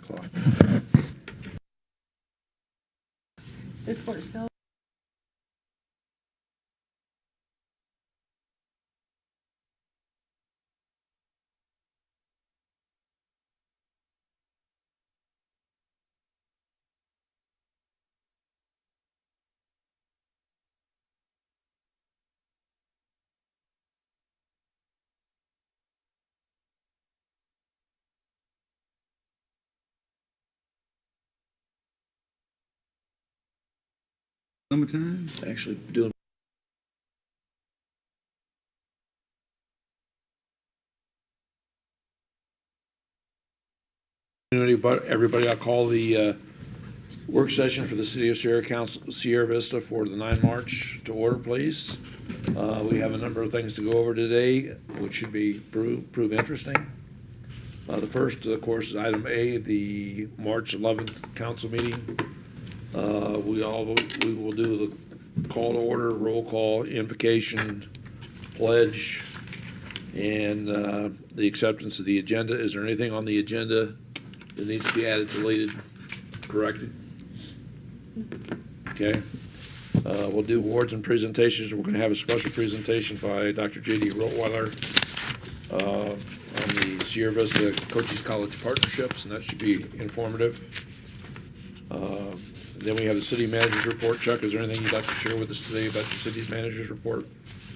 o'clock. Report self. Summertime? Actually doing. Everybody, I'll call the work session for the City of Sierra Council, Sierra Vista for the 9 March to order, please. We have a number of things to go over today, which should be prove interesting. The first, of course, is item A, the March 11th council meeting. We will do the call to order, roll call, invocation, pledge, and the acceptance of the agenda. Is there anything on the agenda that needs to be added, deleted, corrected? Okay. We'll do awards and presentations. We're going to have a special presentation by Dr. J.D. Rottweiler on the Sierra Vista Coaches College partnerships, and that should be informative. Then we have the city manager's report. Chuck, is there anything you'd like to share with us today about the city's manager's report?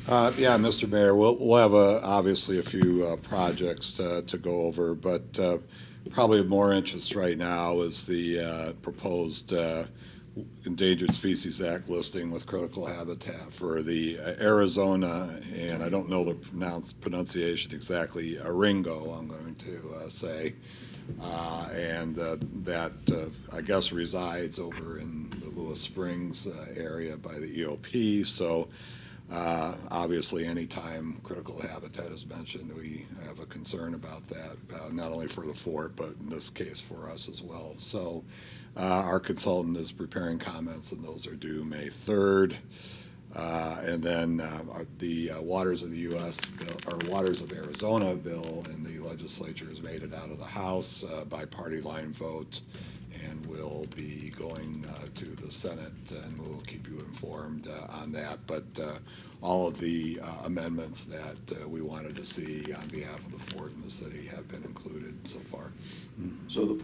Yeah, Mr. Mayor, we'll have obviously a few projects to go over, but probably of more interest right now is the proposed Endangered Species Act listing with critical habitat for the Arizona, and I don't know the pronunciation exactly, Aringo, I'm going to say. And that, I guess, resides over in the Lewis Springs area by the EOP. So obviously, anytime critical habitat is mentioned, we have a concern about that, not only for the fort, but in this case for us as well. So our consultant is preparing comments, and those are due May 3rd. And then the Waters of the U.S. bill, or Waters of Arizona bill in the legislature has made it out of the House by party line vote, and will be going to the Senate, and we'll keep you informed on that. But all of the amendments that we wanted to see on behalf of the fort and the city have been included so far. So the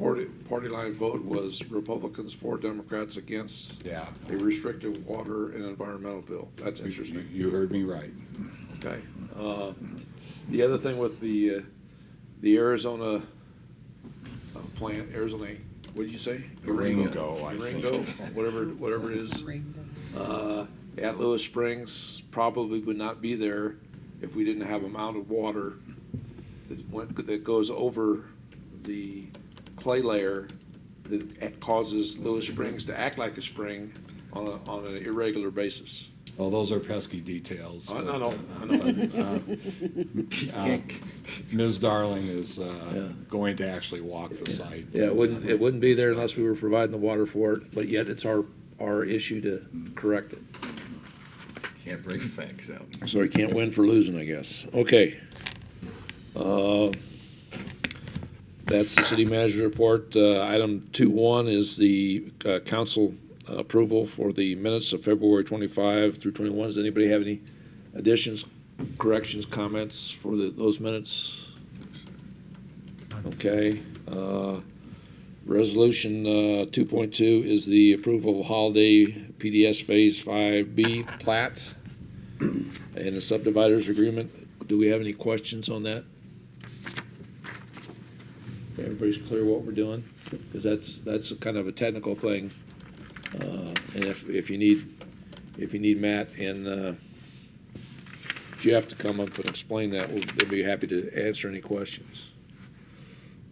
party line vote was Republicans for, Democrats against. Yeah. A restrictive water and environmental bill. That's interesting. You heard me right. Okay. The other thing with the Arizona plant, Arizona, what did you say? Aringo, I think. Aringo, whatever it is. At Lewis Springs, probably would not be there if we didn't have amount of water that goes over the clay layer that causes Lewis Springs to act like a spring on an irregular basis. Well, those are pesky details. I but, know. Ms. Darling is going to actually walk the site. Yeah, it wouldn't be there unless we were providing the water for it, but yet it's our issue to correct it. Can't bring facts out. So you can't win for losing, I guess. Okay. That's the city manager's report. Item 2.1 is the council approval for the minutes of February 25 through 21. Does anybody have any additions, corrections, comments for those minutes? Okay. Resolution 2.2 is the approval of Holiday PDS Phase 5B plat and the subdividers agreement. Do we have any questions on that? Everybody's clear what we're doing? Because that's a kind of a technical thing. And if you need Matt and Jeff to come up and explain that, we'll be happy to answer any questions.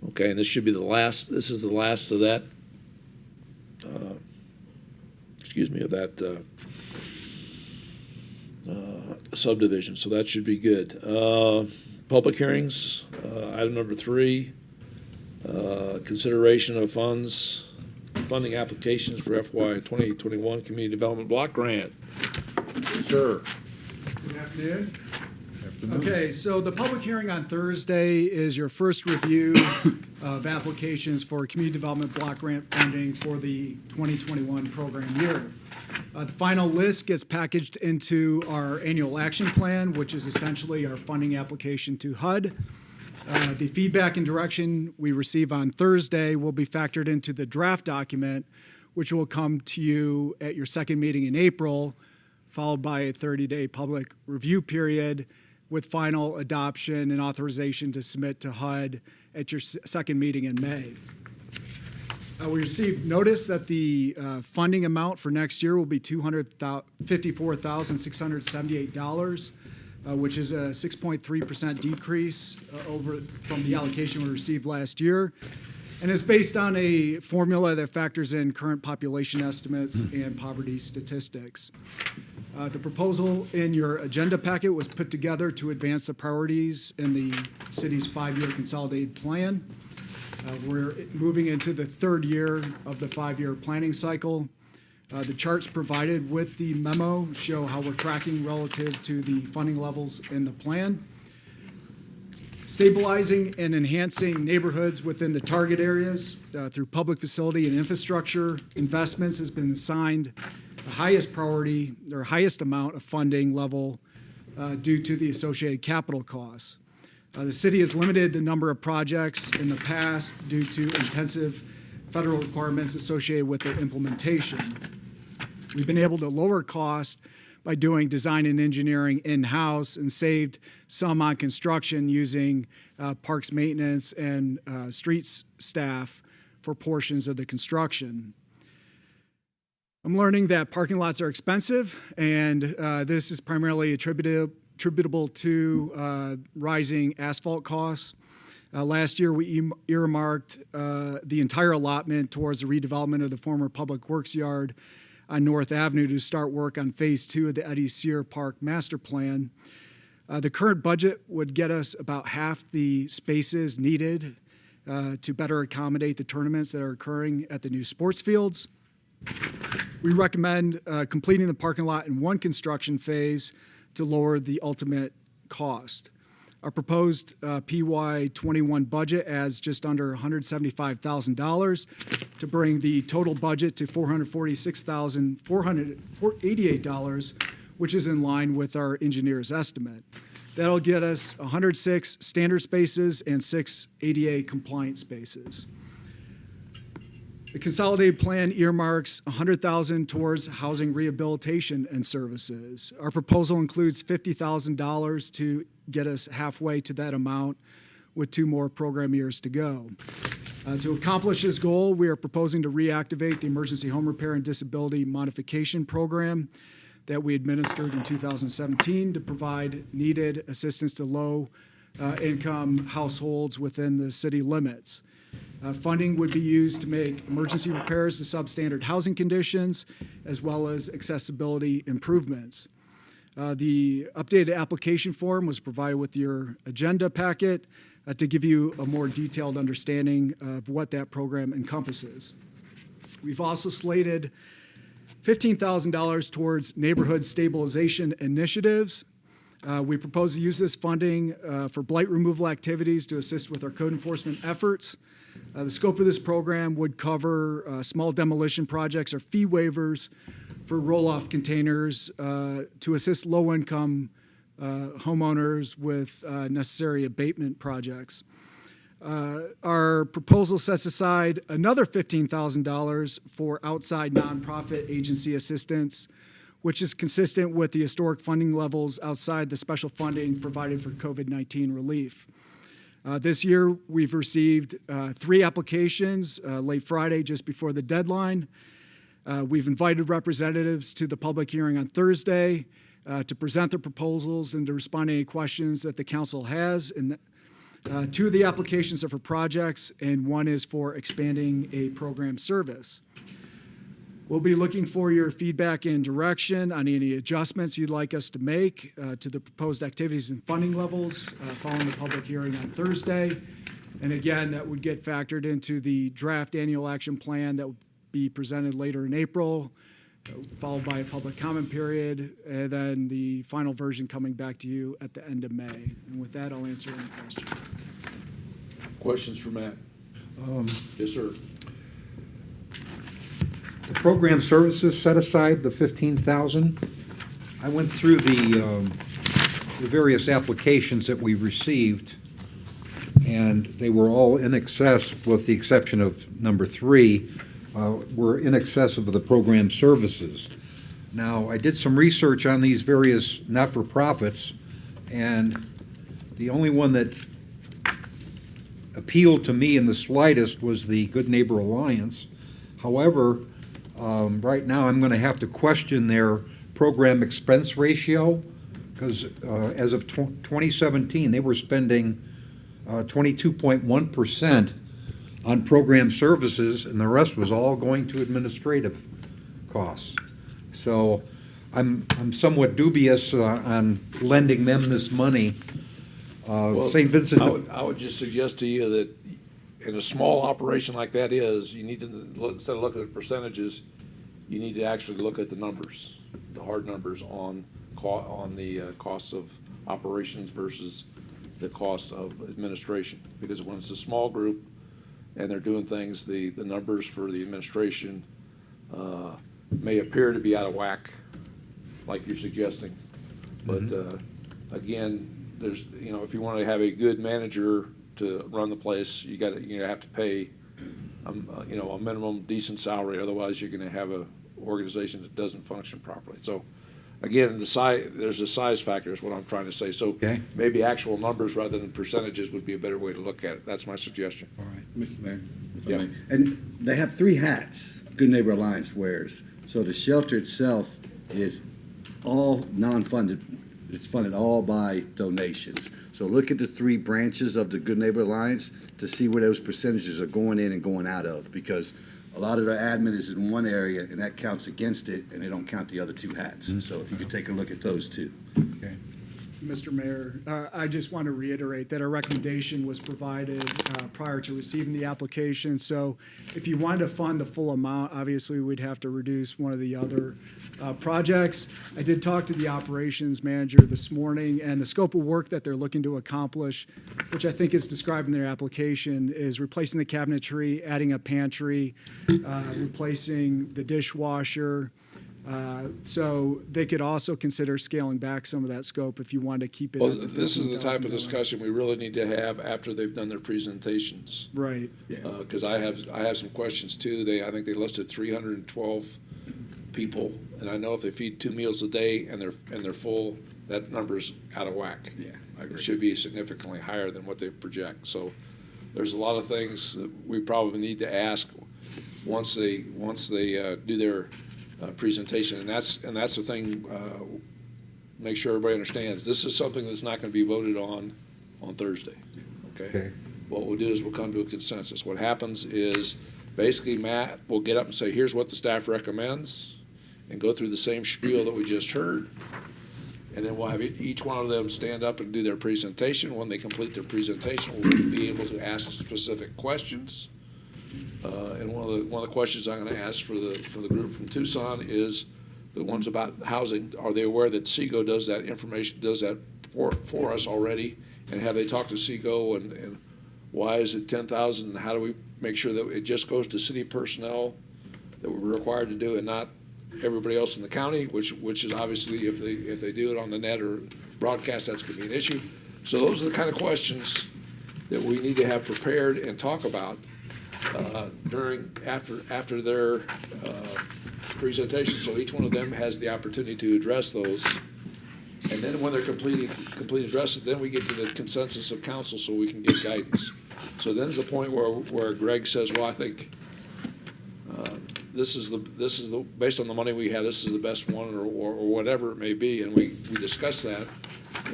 Okay, and this should be the last. This is the last of that. Of that subdivision. So that should be good. Public hearings. Item number 3. Consideration of funding applications for FY 2021 Community Development Block Grant. Sir. Good afternoon. Okay, so the public hearing on Thursday is your first review of applications for community development block grant funding for the 2021 program year. The final list gets packaged into our annual action plan, which is essentially our funding application to HUD. The feedback and direction we receive on Thursday will be factored into the draft document, which will come to you at your second meeting in April, followed by a 30-day public review period with final adoption and authorization to submit to HUD at your second meeting in May. We received notice that the funding amount for next year will be $254,678, which is a 6.3% decrease from the allocation we received last year, and is based on a formula that factors in current population estimates and poverty statistics. The proposal in your agenda packet was put together to advance the priorities in the city's 5-year consolidated plan. We're moving into the third year of the 5-year planning cycle. The charts provided with the memo show how we're tracking relative to the funding levels in the plan. Stabilizing and enhancing neighborhoods within the target areas through public facility and infrastructure investments has been assigned the highest priority or highest amount of funding level due to the associated capital costs. The city has limited the number of projects in the past due to intensive federal requirements associated with their implementation. We've been able to lower costs by doing design and engineering in-house and saved some on construction using parks maintenance and streets staff for portions of the construction. I'm learning that parking lots are expensive, and this is primarily attributable to rising asphalt costs. Last year, we earmarked the entire allotment towards the redevelopment of the former Public Works Yard on North Avenue to start work on Phase 2 of the Eddie Sear Park Master Plan. The current budget would get us about half the spaces needed to better accommodate the tournaments that are occurring at the new sports fields. We recommend completing the parking lot in one construction phase to lower the ultimate cost. Our proposed PY21 budget adds just under $175,000 to bring the total budget to $446,488, which is in line with our engineer's estimate. That'll get us 106 standard spaces and 6 ADA compliant spaces. The consolidated plan earmarks $100,000 towards housing rehabilitation and services. Our proposal includes $50,000 to get us halfway to that amount with 2 more program years to go. To accomplish this goal, we are proposing to reactivate the Emergency Home Repair and Disability Modification Program that we administered in 2017 to provide needed assistance to low-income households within the city limits. Funding would be used to make emergency repairs to substandard housing conditions, as well as accessibility improvements. The updated application form was provided with your agenda packet to give you a more detailed understanding of what that program encompasses. We've also slated $15,000 towards neighborhood stabilization initiatives. We propose to use this funding for blight removal activities to assist with our code enforcement efforts. The scope of this program would cover small demolition projects or fee waivers for roll-off containers to assist low-income homeowners with necessary abatement projects. Our proposal sets aside another $15,000 for outside nonprofit agency assistance, which is consistent with the historic funding levels outside the special funding provided for COVID-19 relief. This year, we've received 3 applications late Friday, just before the deadline. We've invited representatives to the public hearing on Thursday to present their proposals and to respond to any questions that the council has. And 2 of the applications are for projects, and 1 is for expanding a program service. We'll be looking for your feedback and direction on any adjustments you'd like us to make to the proposed activities and funding levels following the public hearing on Thursday. And again, that would get factored into the draft annual action plan that will be presented later in April followed by a public comment period, and then the final version coming back to you at the end of May. And with that, I'll answer any questions. Questions for Matt? Yes, sir. The program services set aside, the 15,000. I went through the various applications that we received, and they were all in excess, with the exception of number 3, were in excess of the program services. Now, I did some research on these various not-for-profits, and the only one that appealed to me in the slightest was the Good Neighbor Alliance. However, right now, I'm going to have to question their program expense ratio, because as of 2017, they were spending 22.1% on program services, and the rest was all going to administrative costs. So I'm somewhat dubious on lending them this money. St. Vincent. I would just suggest to you that in a small operation like that is, you need to, instead of looking at percentages, you need to actually look at the numbers, the hard numbers on the costs of operations versus the cost of administration. Because when it's a small group and they're doing things, the numbers for the administration may appear to be out of whack, like you're suggesting. But again, there's, if you want to have a good manager to run the place, you have to pay, a minimum decent salary. Otherwise, you're going to have a organization that doesn't function properly. So, again, there's a size factor is what I'm trying to say. So maybe actual numbers rather than percentages would be a better way to look at it. That's my suggestion. All right. Mr. Mayor, if I Yeah. may. And they have 3 hats Good Neighbor Alliance wears. So the shelter itself is all non-funded. It's funded all by donations. So look at the 3 branches of the Good Neighbor Alliance to see where those percentages are going in and going out of, because a lot of their admin is in one area and that counts against it, and they don't count the other 2 hats. So if you could take a look at those too. Okay. Mr. Mayor, I just want to reiterate that our recommendation was provided prior to receiving the application. So if you wanted to fund the full amount, obviously we'd have to reduce one of the other projects. I did talk to the operations manager this morning, and the scope of work that they're looking to accomplish, which I think is described in their application, is replacing the cabinetry, adding a pantry, replacing the dishwasher. So they could also consider scaling back some of that scope if you wanted to keep it. Well, at the this is the type of $15,000. discussion we really need to have after they've done their presentations. Right. Because I have some questions too. I think they listed 312 people, and I know if they feed 2 meals a day and they're full, that number's out of whack. Yeah, I agree. It should be significantly higher than what they project. So there's a lot of things that we probably need to ask once they do their presentation, and that's the thing. Make sure everybody understands this is something that's not going to be voted on Thursday. Okay. What we'll do is we'll come to a consensus. What happens is basically Matt will get up and say, "Here's what the staff recommends," and go through the same spiel that we just heard, and then we'll have each one of them stand up and do their presentation. When they complete their presentation, we'll be able to ask specific questions. And one of the questions I'm going to ask for the group from Tucson is the ones about housing. Are they aware that SEGO does that for us already? And have they talked to SEGO, and why is it 10,000? And how do we make sure that it just goes to city personnel that we're required to do, and not everybody else in the county? Which is obviously if they do it on the net or broadcast, that's going to be an issue. So those are the kind of questions that we need to have prepared and talk about after their presentation, so each one of them has the opportunity to address those. And then when they're completely addressed, then we get to the consensus of council so we can get guidance. So then is the point where Greg says, well, I think this is the based on the money we have, this is the best one, or whatever it may be, and we discuss that,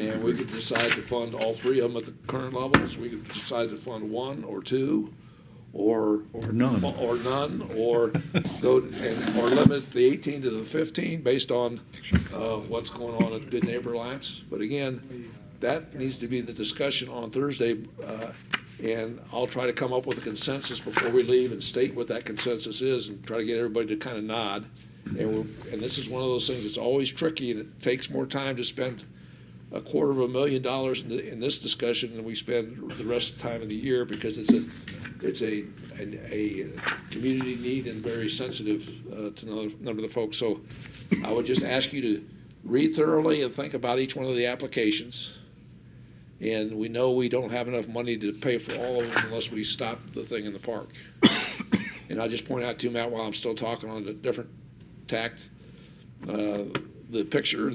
and we could decide to fund all 3 of them at the current levels. We could decide to fund 1 or 2. Or none, or go or limit the 18 to the 15 based on what's going on at Good Neighbor Alliance. But again, that needs to be the discussion on Thursday, and I'll try to come up with a consensus before we leave and state what that consensus is, and try to get everybody to kind of nod. And this is one of those things that's always tricky, and it takes more time to spend $250,000 in this discussion than we spend the rest of the time of the year, because it's a community need and very sensitive to another number of the folks. So I would just ask you to read thoroughly and think about each one of the applications. And we know we don't have enough money to pay for all of them unless we stop the thing in the park. And I'll just point out too, Matt, while I'm still talking on a different tact, the picture of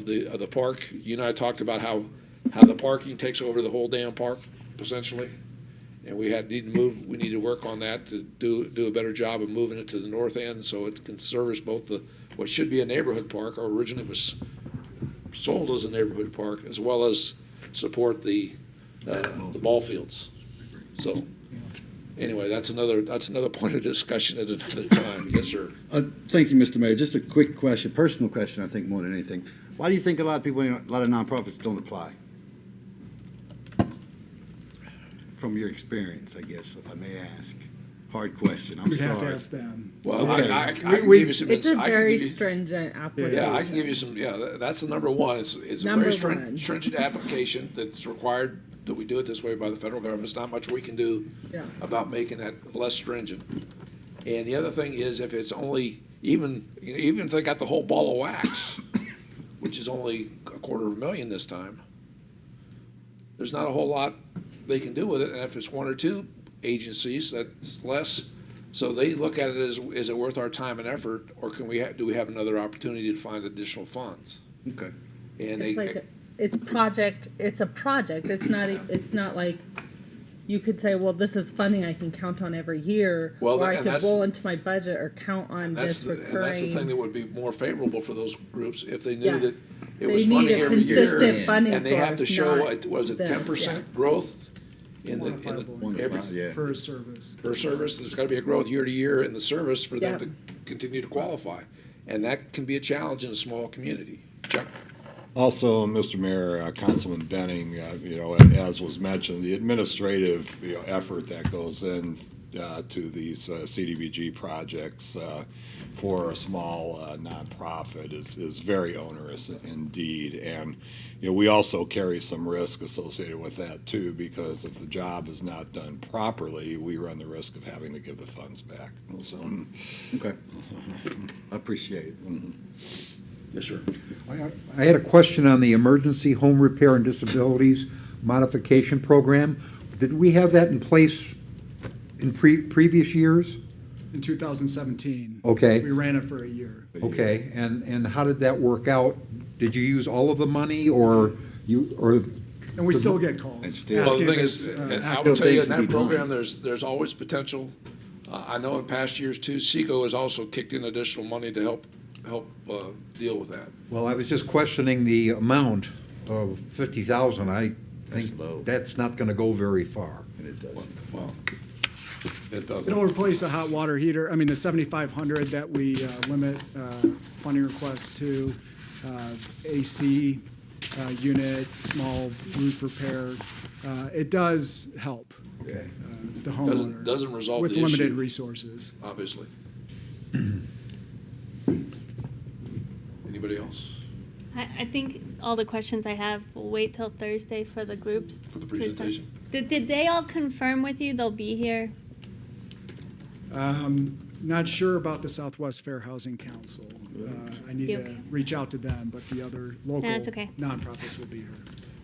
the park, you and I talked about how the parking takes over the whole damn park, essentially. And we need to work on that to do a better job of moving it to the north end so it can service both what should be a neighborhood park, or originally was sold as a neighborhood park, as well as support the ball fields. So, anyway, that's another point of discussion at another time. Yes, sir. Thank you, Mr. Mayor. Just a quick question, personal question, I think, more than anything. Why do you think a lot of nonprofits don't apply? From your experience, I guess, if I may ask. Hard question, I'm We'd have to sorry. ask them. Well, Okay. I can give you some. It's a I can very give you- stringent application. Yeah, I can give you some, that's the number one. It's a Number very one. stringent application that's required that we do it this way by the federal government. There's not much we can do Yeah. about making that less stringent. And the other thing is, if it's only, even if they got the whole ball of wax, which is only $250,000 this time, there's not a whole lot they can do with it. And if it's one or two agencies, that's less. So they look at it as, is it worth our time and effort, or do we have another opportunity to find additional funds? Okay. And It's like, it's a project, it's not like, you could say, well, this is funding I can count on every year, Well, or I and could that's- roll into my budget or count on that's this the thing recurring. that would be more favorable for those groups if they knew Yeah. that it They was need funding a every year. consistent funding And they have to source, show, not was it the- 10% growth in the, Quantifiable. every, Yeah. Per service. per service? There's gotta be a growth year to year in the service for them Yeah. to continue to qualify. And that can be a challenge in a small community. Chuck? Also, Mr. Mayor, Councilman Benning, as was mentioned, the administrative, effort that goes in to these CDBG projects for a small nonprofit is very onerous indeed. And, we also carry some risk associated with that too, because if the job is not done properly, we run the risk of having to give the funds back. So, Okay. I appreciate it. Yes, sir. I had a question on the Emergency Home Repair and Disabilities Modification Program. Did we have that in place in previous years? In 2017. Okay. We ran it for a year. Okay, and how did that work out? Did you use all of the money, or And we still get calls. And still- Well, the asking thing if is, it's, and I Still will tell you, things in to be that done. program, there's always potential. I know in past years too, SEGO has also kicked in additional money to help deal with that. Well, I was just questioning the amount of 50,000. I That's think low. that's not gonna go very far. And it does. Well, it It'll doesn't. replace a hot water heater, the 7,500 that we limit funding requests to, AC unit, small roof repair. It does help Okay. the homeowner. Doesn't resolve with the limited issue. resources. Obviously. Anybody else I think all the questions I have, we'll wait till Thursday for the groups. for the presentation? Did they all confirm with you they'll be here? Not sure about the Southwest Fair Housing Council. I need You to okay? reach out to them, but the other local That's okay. nonprofits will be here.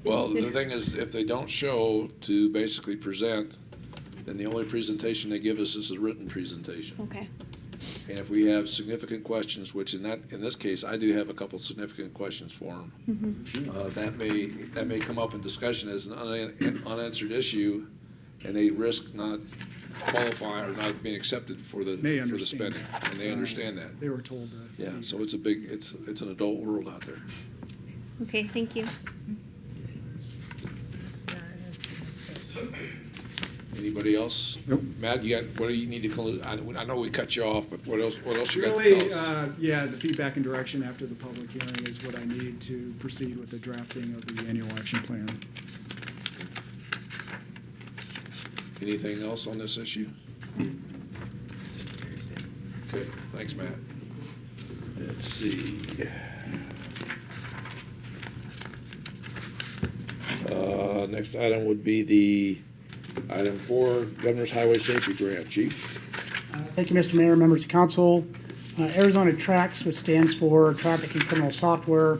Well, the thing is, if they don't show to basically present, then the only presentation they give us is a written presentation. Okay. And if we have significant questions, which in this case, I do have a couple significant questions for them. That may come up in discussion as an unanswered issue, and they risk not qualify or not being accepted for the They for the understand. spending, and they understand that. They were told to. Yeah, be so here. it's an adult world out there. Okay, thank you. Anybody else? Nope. Matt, what do you need to close? I know we cut you off, but what else you got to Really, tell us? the feedback and direction after the public hearing is what I need to proceed with the drafting of the annual action plan. Anything else on this issue? Okay, thanks, Matt. Let's see. Next item would be the item 4, Governor's Highway Safety Grant. Chief? Thank you, Mr. Mayor, members of council. Arizona Trax, which stands for Traffic and Criminal Software,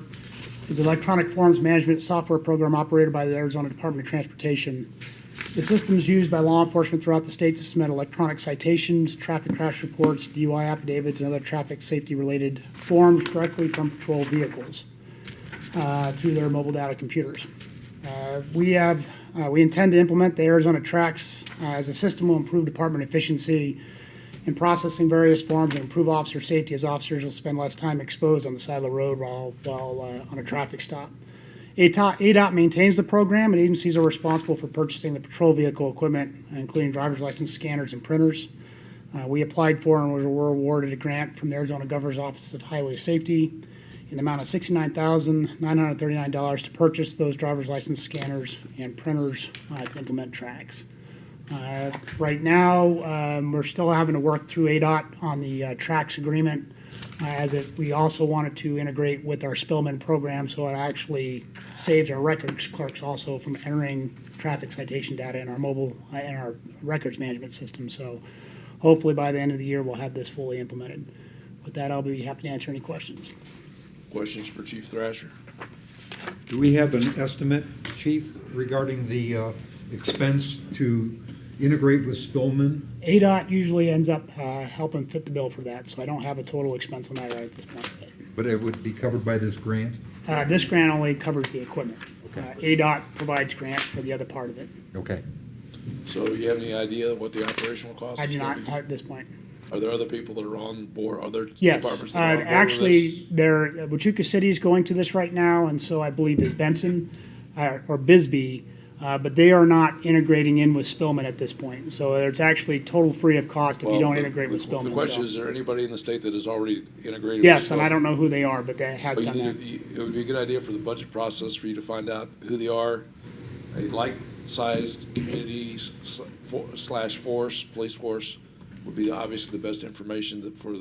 is an electronic forms management software program operated by the Arizona Department of Transportation. The system is used by law enforcement throughout the state to submit electronic citations, traffic crash reports, DUI affidavits, and other traffic safety-related forms directly from patrol vehicles through their mobile data computers. We intend to implement the Arizona Trax as a system will improve department efficiency in processing various forms and improve officer safety, as officers will spend less time exposed on the side of the road while on a traffic stop. ADOT maintains the program, and agencies are responsible for purchasing the patrol vehicle equipment, including driver's license scanners and printers. We applied for and were awarded a grant from the Arizona Governor's Office of Highway Safety in the amount of $69,939 to purchase those driver's license scanners and printers to implement Trax. Right now, we're still having to work through ADOT on the Trax agreement, we also wanted to integrate with our Spillman program, so it actually saves our records clerks also from entering traffic citation data in our mobile, in our records management system. So hopefully by the end of the year, we'll have this fully implemented. With that, I'll be happy to answer any questions. Questions for Chief Thrasher? Do we have an estimate, Chief, regarding the expense to integrate with Spillman? ADOT usually ends up helping fit the bill for that, so I don't have a total expense on that right at this point. But it would be covered by this grant? This grant only covers the equipment. ADOT provides grants for the other part of it. Okay. So do you have any idea what the operational cost I is do gonna not be? at this point. Are there other people that are on board, other Yes, departments that are on board with actually, this? Huachuca City is going to this right now, and so I believe is Benson or Bisbee, but they are not integrating in with Spillman at this point. So it's actually total free of cost if you Well, don't the- integrate with The Spillman. question so. is there anybody in the state that is already integrated? with Yes, and I Spillman? don't know who they are, but that has But done that. it would be a good idea for the budget process for you to find out who they are. A like-sized communities slash force, police force, would be obviously the best information for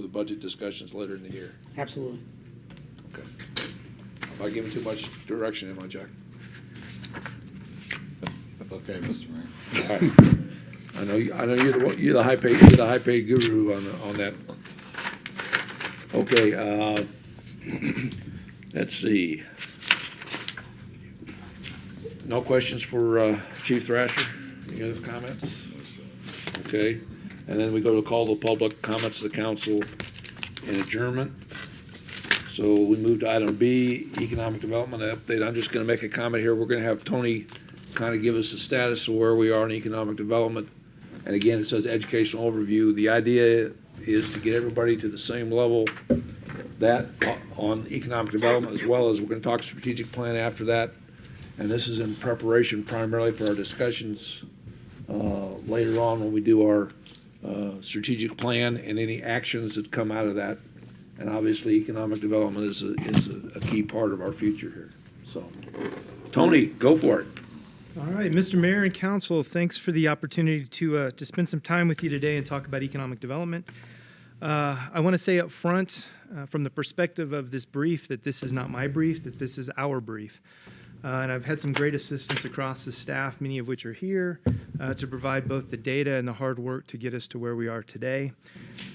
the budget discussions later in the year. Absolutely. Okay. Am I giving too much direction, am I, Jack? Okay, Mr. Mayor. All right. I know you're the high paid guru on that. Okay, let's see. No questions for Chief Thrasher? Any other comments? Okay, and then we go to call the public comments of the council and adjournment. So we move to item B, economic development update. I'm just gonna make a comment here. We're gonna have Tony kind of give us the status of where we are in economic development. And again, it says educational overview. The idea is to get everybody to the same level that on economic development, as well as we're gonna talk strategic plan after that. And this is in preparation primarily for our discussions later on when we do our strategic plan and any actions that come out of that. And obviously, economic development is a key part of our future here. So, Tony, go for it. All right, Mr. Mayor and Council, thanks for the opportunity to spend some time with you today and talk about economic development. I want to say up front, from the perspective of this brief, that this is not my brief, that this is our brief. And I've had some great assistance across the staff, many of which are here, to provide both the data and the hard work to get us to where we are today.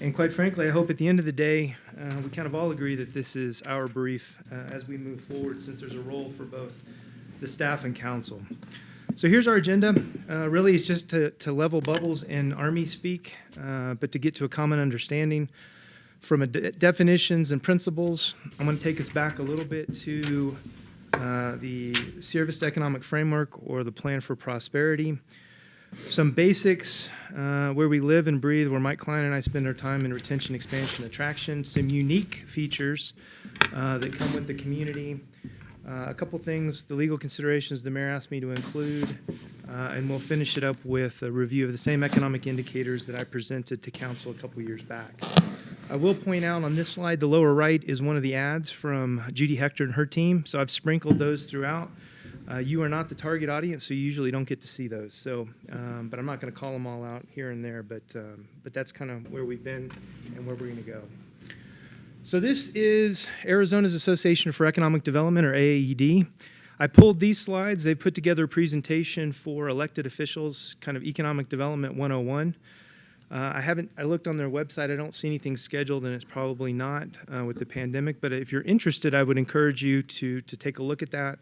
And quite frankly, I hope at the end of the day, we kind of all agree that this is our brief as we move forward, since there's a role for both the staff and council. So here's our agenda. Really, it's just to level bubbles in Army speak, but to get to a common understanding from definitions and principles. I'm going to take us back a little bit to the Sierra Vista Economic Framework, or the Plan for Prosperity. Some basics, where we live and breathe, where Mike Klein and I spend our time in retention, expansion, attraction. Some unique features that come with the community. A couple things, the legal considerations the mayor asked me to include, and we'll finish it up with a review of the same economic indicators that I presented to council a couple years back. I will point out on this slide, the lower right is one of the ads from Judy Hector and her team, so I've sprinkled those throughout. You are not the target audience, so you usually don't get to see those. So, but I'm not going to call them all out here and there, but that's kind of where we've been and where we're going to go. So this is Arizona's Association for Economic Development, or AAED. I pulled these slides. They put together a presentation for elected officials, kind of Economic Development 101. I looked on their website. I don't see anything scheduled, and it's probably not with the pandemic. But if you're interested, I would encourage you to take a look at that.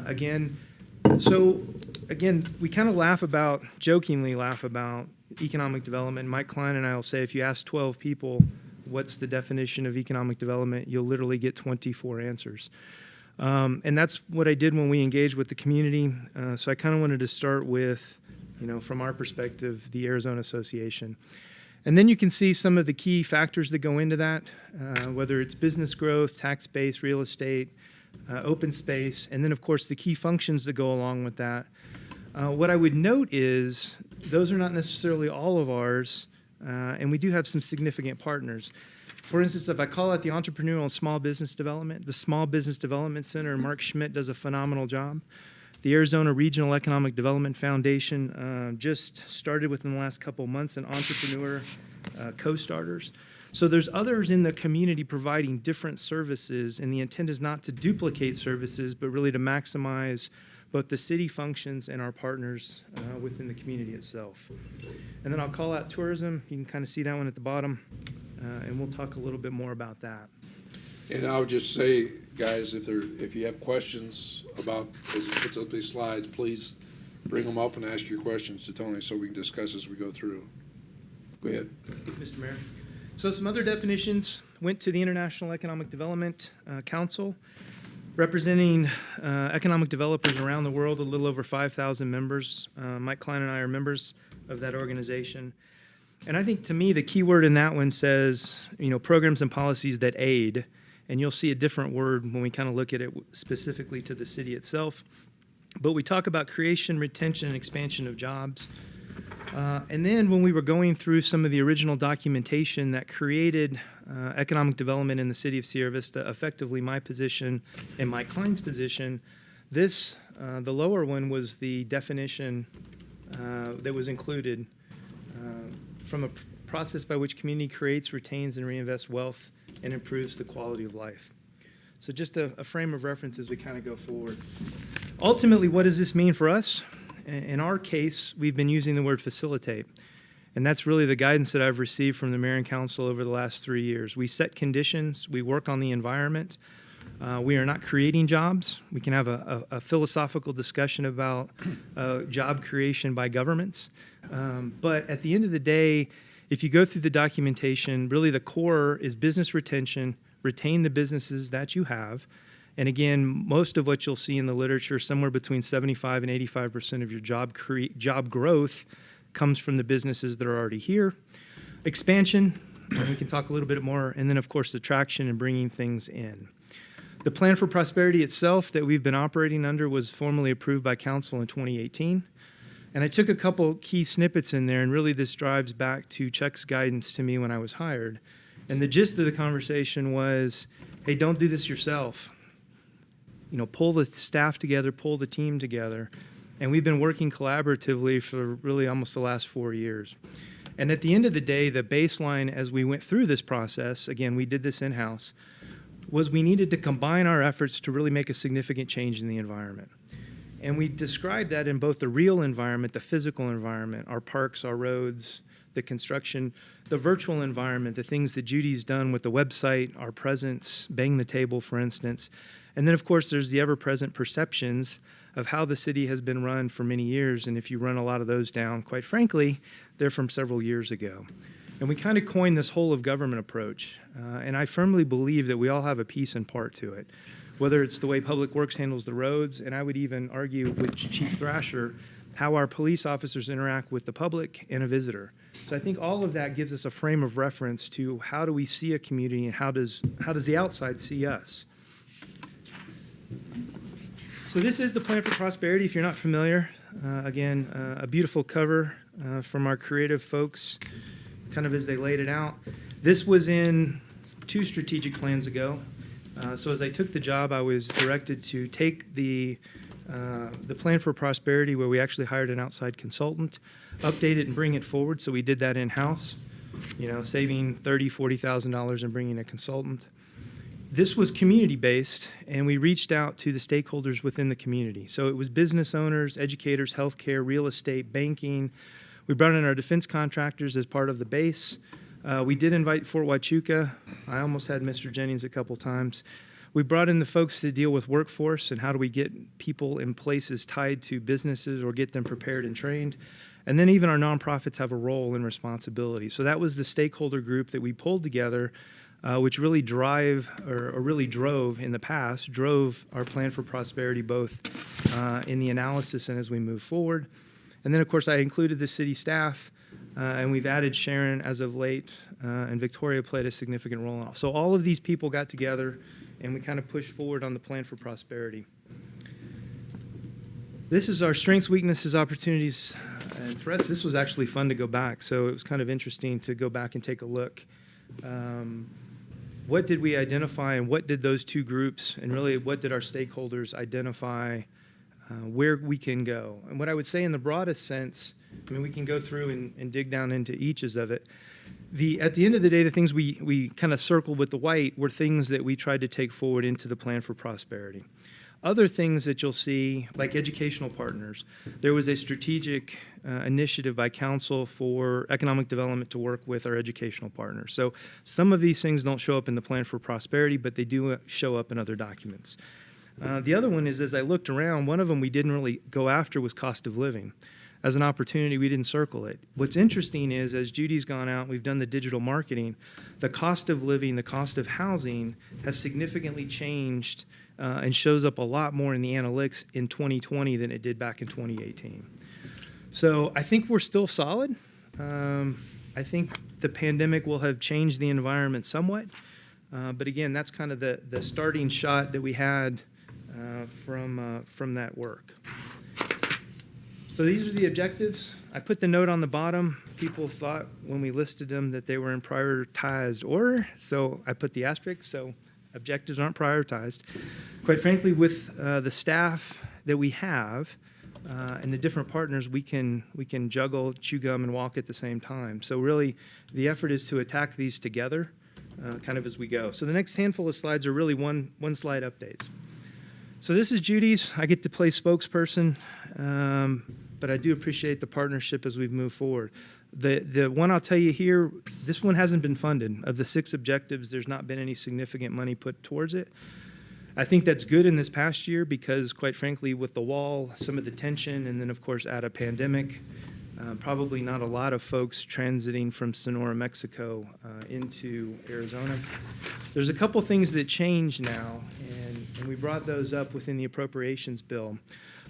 Again, we kind of jokingly laugh about economic development. Mike Klein and I will say, if you ask 12 people, what's the definition of economic development, you'll literally get 24 answers. And that's what I did when we engaged with the community. So I kind of wanted to start with, from our perspective, the Arizona Association. And then you can see some of the key factors that go into that, whether it's business growth, tax base, real estate, open space, and then, of course, the key functions that go along with that. What I would note is those are not necessarily all of ours, and we do have some significant partners. For instance, if I call out the Entrepreneurial and Small Business Development, the Small Business Development Center, Mark Schmidt does a phenomenal job. The Arizona Regional Economic Development Foundation just started within the last couple of months an entrepreneur co-starters. So there's others in the community providing different services, and the intent is not to duplicate services, but really to maximize both the city functions and our partners within the community itself. And then I'll call out tourism. You can kind of see that one at the bottom, and we'll talk a little bit more about that. And I would just say, guys, if you have questions about, as he puts up these slides, please bring them up and ask your questions to Tony so we can discuss as we go through. Go ahead. Mr. Mayor. So some other definitions went to the International Economic Development Council, representing economic developers around the world, a little over 5,000 members. Mike Klein and I are members of that organization. And I think, to me, the key word in that one says, programs and policies that aid. And you'll see a different word when we kind of look at it specifically to the city itself. But we talk about creation, retention, and expansion of jobs. And then when we were going through some of the original documentation that created economic development in the city of Sierra Vista, effectively my position and Mike Klein's position, the lower one was the definition that was included from a process by which community creates, retains, and reinvests wealth and improves the quality of life. So just a frame of reference as we kind of go forward. Ultimately, what does this mean for us? In our case, we've been using the word facilitate, and that's really the guidance that I've received from the mayor and council over the last 3 years. We set conditions, we work on the environment. We are not creating jobs. We can have a philosophical discussion about job creation by governments. But at the end of the day, if you go through the documentation, really the core is business retention, retain the businesses that you have. And again, most of what you'll see in the literature, somewhere between 75 and 85% of your job growth comes from the businesses that are already here. Expansion, we can talk a little bit more, and then of course attraction and bringing things in. The Plan for Prosperity itself that we've been operating under was formally approved by council in 2018. And I took a couple key snippets in there, and really this drives back to Chuck's guidance to me when I was hired. And the gist of the conversation was, hey, don't do this yourself. Pull the staff together, pull the team together. And we've been working collaboratively for really almost the last 4 years. And at the end of the day, the baseline as we went through this process, again, we did this in-house, was we needed to combine our efforts to really make a significant change in the environment. And we described that in both the real environment, the physical environment, our parks, our roads, the construction, the virtual environment, the things that Judy's done with the website, our presence, Bang the Table, for instance. And then, of course, there's the ever-present perceptions of how the city has been run for many years. And if you run a lot of those down, quite frankly, they're from several years ago. And we kind of coined this whole of government approach. And I firmly believe that we all have a piece and part to it, whether it's the way Public Works handles the roads, and I would even argue with Chief Thrasher, how our police officers interact with the public and a visitor. So I think all of that gives us a frame of reference to how do we see a community and how does the outside see us. So this is the Plan for Prosperity, if you're not familiar. Again, a beautiful cover from our creative folks, kind of as they laid it out. This was in 2 strategic plans ago. So as I took the job, I was directed to take the Plan for Prosperity, where we actually hired an outside consultant, update it and bring it forward. So we did that in-house. saving $30,000-$40,000 and bringing a consultant. This was community-based, and we reached out to the stakeholders within the community. So it was business owners, educators, healthcare, real estate, banking. We brought in our defense contractors as part of the base. We did invite Fort Huachuca. I almost had Mr. Jennings a couple times. We brought in the folks to deal with workforce and how do we get people in places tied to businesses or get them prepared and trained. And then even our nonprofits have a role and responsibility. So that was the stakeholder group that we pulled together, which really drove in the past, drove our plan for prosperity both in the analysis and as we move forward. And then, of course, I included the city staff, and we've added Sharon as of late, and Victoria played a significant role in all. So all of these people got together, and we kind of pushed forward on the plan for prosperity. This is our strengths, weaknesses, opportunities, and threats. This was actually fun to go back, so it was kind of interesting to go back and take a look. What did we identify, and what did those two groups, and really what did our stakeholders identify where we can go? And what I would say in the broadest sense, I mean, we can go through and dig down into each of it. At the end of the day, the things we kind of circled with the white were things that we tried to take forward into the plan for prosperity. Other things that you'll see, like educational partners, there was a strategic initiative by Council for Economic Development to work with our educational partners. So some of these things don't show up in the plan for prosperity, but they do show up in other documents. The other one is, as I looked around, one of them we didn't really go after was cost of living. As an opportunity, we didn't circle it. What's interesting is, as Judy's gone out, we've done the digital marketing, the cost of living, the cost of housing has significantly changed and shows up a lot more in the analytics in 2020 than it did back in 2018. So I think we're still solid. I think the pandemic will have changed the environment somewhat. But again, that's kind of the starting shot that we had from that work. So these are the objectives. I put the note on the bottom. People thought when we listed them that they were in prioritized order, so I put the asterisk, so objectives aren't prioritized. Quite frankly, with the staff that we have and the different partners, we can juggle, chew gum, and walk at the same time. So really, the effort is to attack these together kind of as we go. So the next handful of slides are really one slide updates. So this is Judy's. I get to play spokesperson, but I do appreciate the partnership as we've moved forward. The one I'll tell you here, this one hasn't been funded. Of the 6 objectives, there's not been any significant money put towards it. I think that's good in this past year because, quite frankly, with the wall, some of the tension, and then, of course, add a pandemic, probably not a lot of folks transiting from Sonora, Mexico into Arizona. There's a couple things that change now, and we brought those up within the appropriations bill.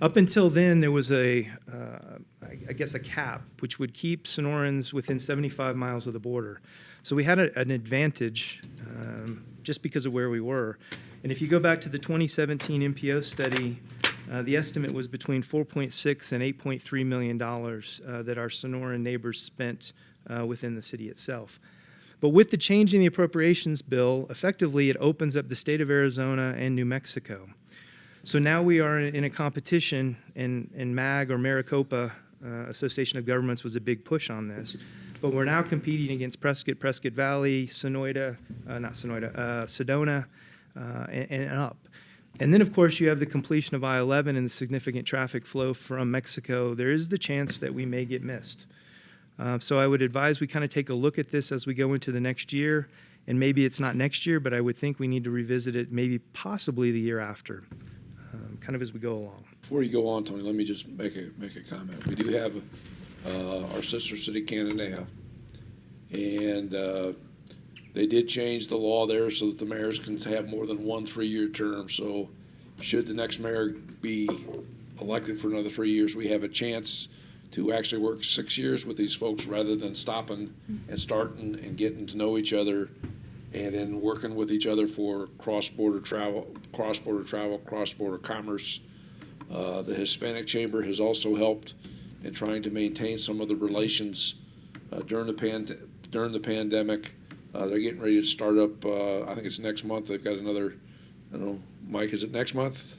Up until then, there was I guess a cap, which would keep Sonorans within 75 miles of the border. So we had an advantage just because of where we were. And if you go back to the 2017 MPO study, the estimate was between $4.6 and $8.3 million that our Sonoran neighbors spent within the city itself. But with the change in the appropriations bill, effectively it opens up the state of Arizona and New Mexico. So now we are in a competition, and MAG, or Maricopa Association of Governments, was a big push on this. But we're now competing against Prescott, Prescott Valley, Sedona, and up. And then, of course, you have the completion of I-11 and the significant traffic flow from Mexico. There is the chance that we may get missed. So I would advise we kind of take a look at this as we go into the next year. And maybe it's not next year, but I would think we need to revisit it maybe possibly the year after, kind of as we go along. Before you go on, Tony, let me just make a comment. We do have our sister city, Canandaigua, and they did change the law there so that the mayors can have more than one 3-year term. So should the next mayor be elected for another 3 years, we have a chance to actually work 6 years with these folks rather than stopping and starting and getting to know each other and then working with each other for cross-border travel, cross-border commerce. The Hispanic Chamber has also helped in trying to maintain some of the relations during the pandemic. They're getting ready to start up, I think it's next month. They've got another, I don't know, Mike, is it next month?